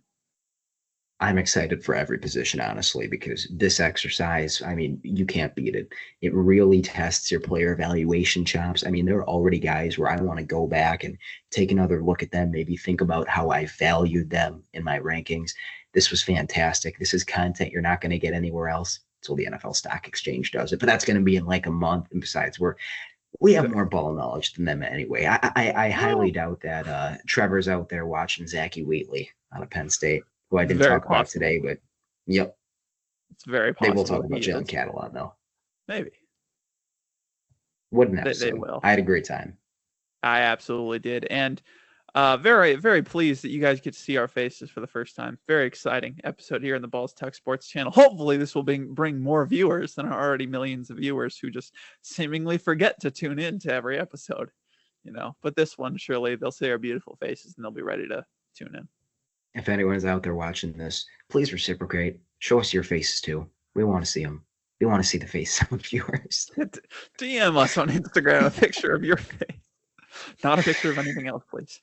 I'm excited for every position, honestly, because this exercise, I mean, you can't beat it. It really tests your player evaluation chops. I mean, there are already guys where I want to go back and take another look at them, maybe think about how I valued them in my rankings. This was fantastic. This is content you're not going to get anywhere else until the NFL Stock Exchange does it. But that's going to be in like a month. And besides, we have more ball knowledge than them anyway. I highly doubt that Trevor's out there watching Zachy Wheatley out of Penn State, who I didn't talk about today, but yep. It's very possible. They will talk about Jalen Catalon, though. Maybe. What an episode. They will. I had a great time. I absolutely did. And very, very pleased that you guys get to see our faces for the first time. Very exciting episode here in the BallsTalkSports channel. Hopefully this will bring more viewers than our already millions of viewers who just seemingly forget to tune in to every episode. But this one, surely they'll see our beautiful faces and they'll be ready to tune in. If anyone's out there watching this, please reciprocate. Show us your faces too. We want to see them. We want to see the faces of viewers. DM us on Instagram a picture of your face, not a picture of anything else, please.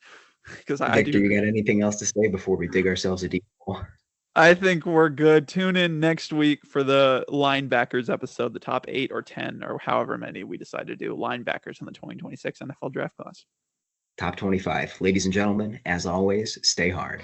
Because Victor, you got anything else to say before we dig ourselves a deep hole? I think we're good. Tune in next week for the linebackers episode, the top 8 or 10 or however many we decide to do linebackers in the 2026 NFL draft class. Top 25. Ladies and gentlemen, as always, stay hard.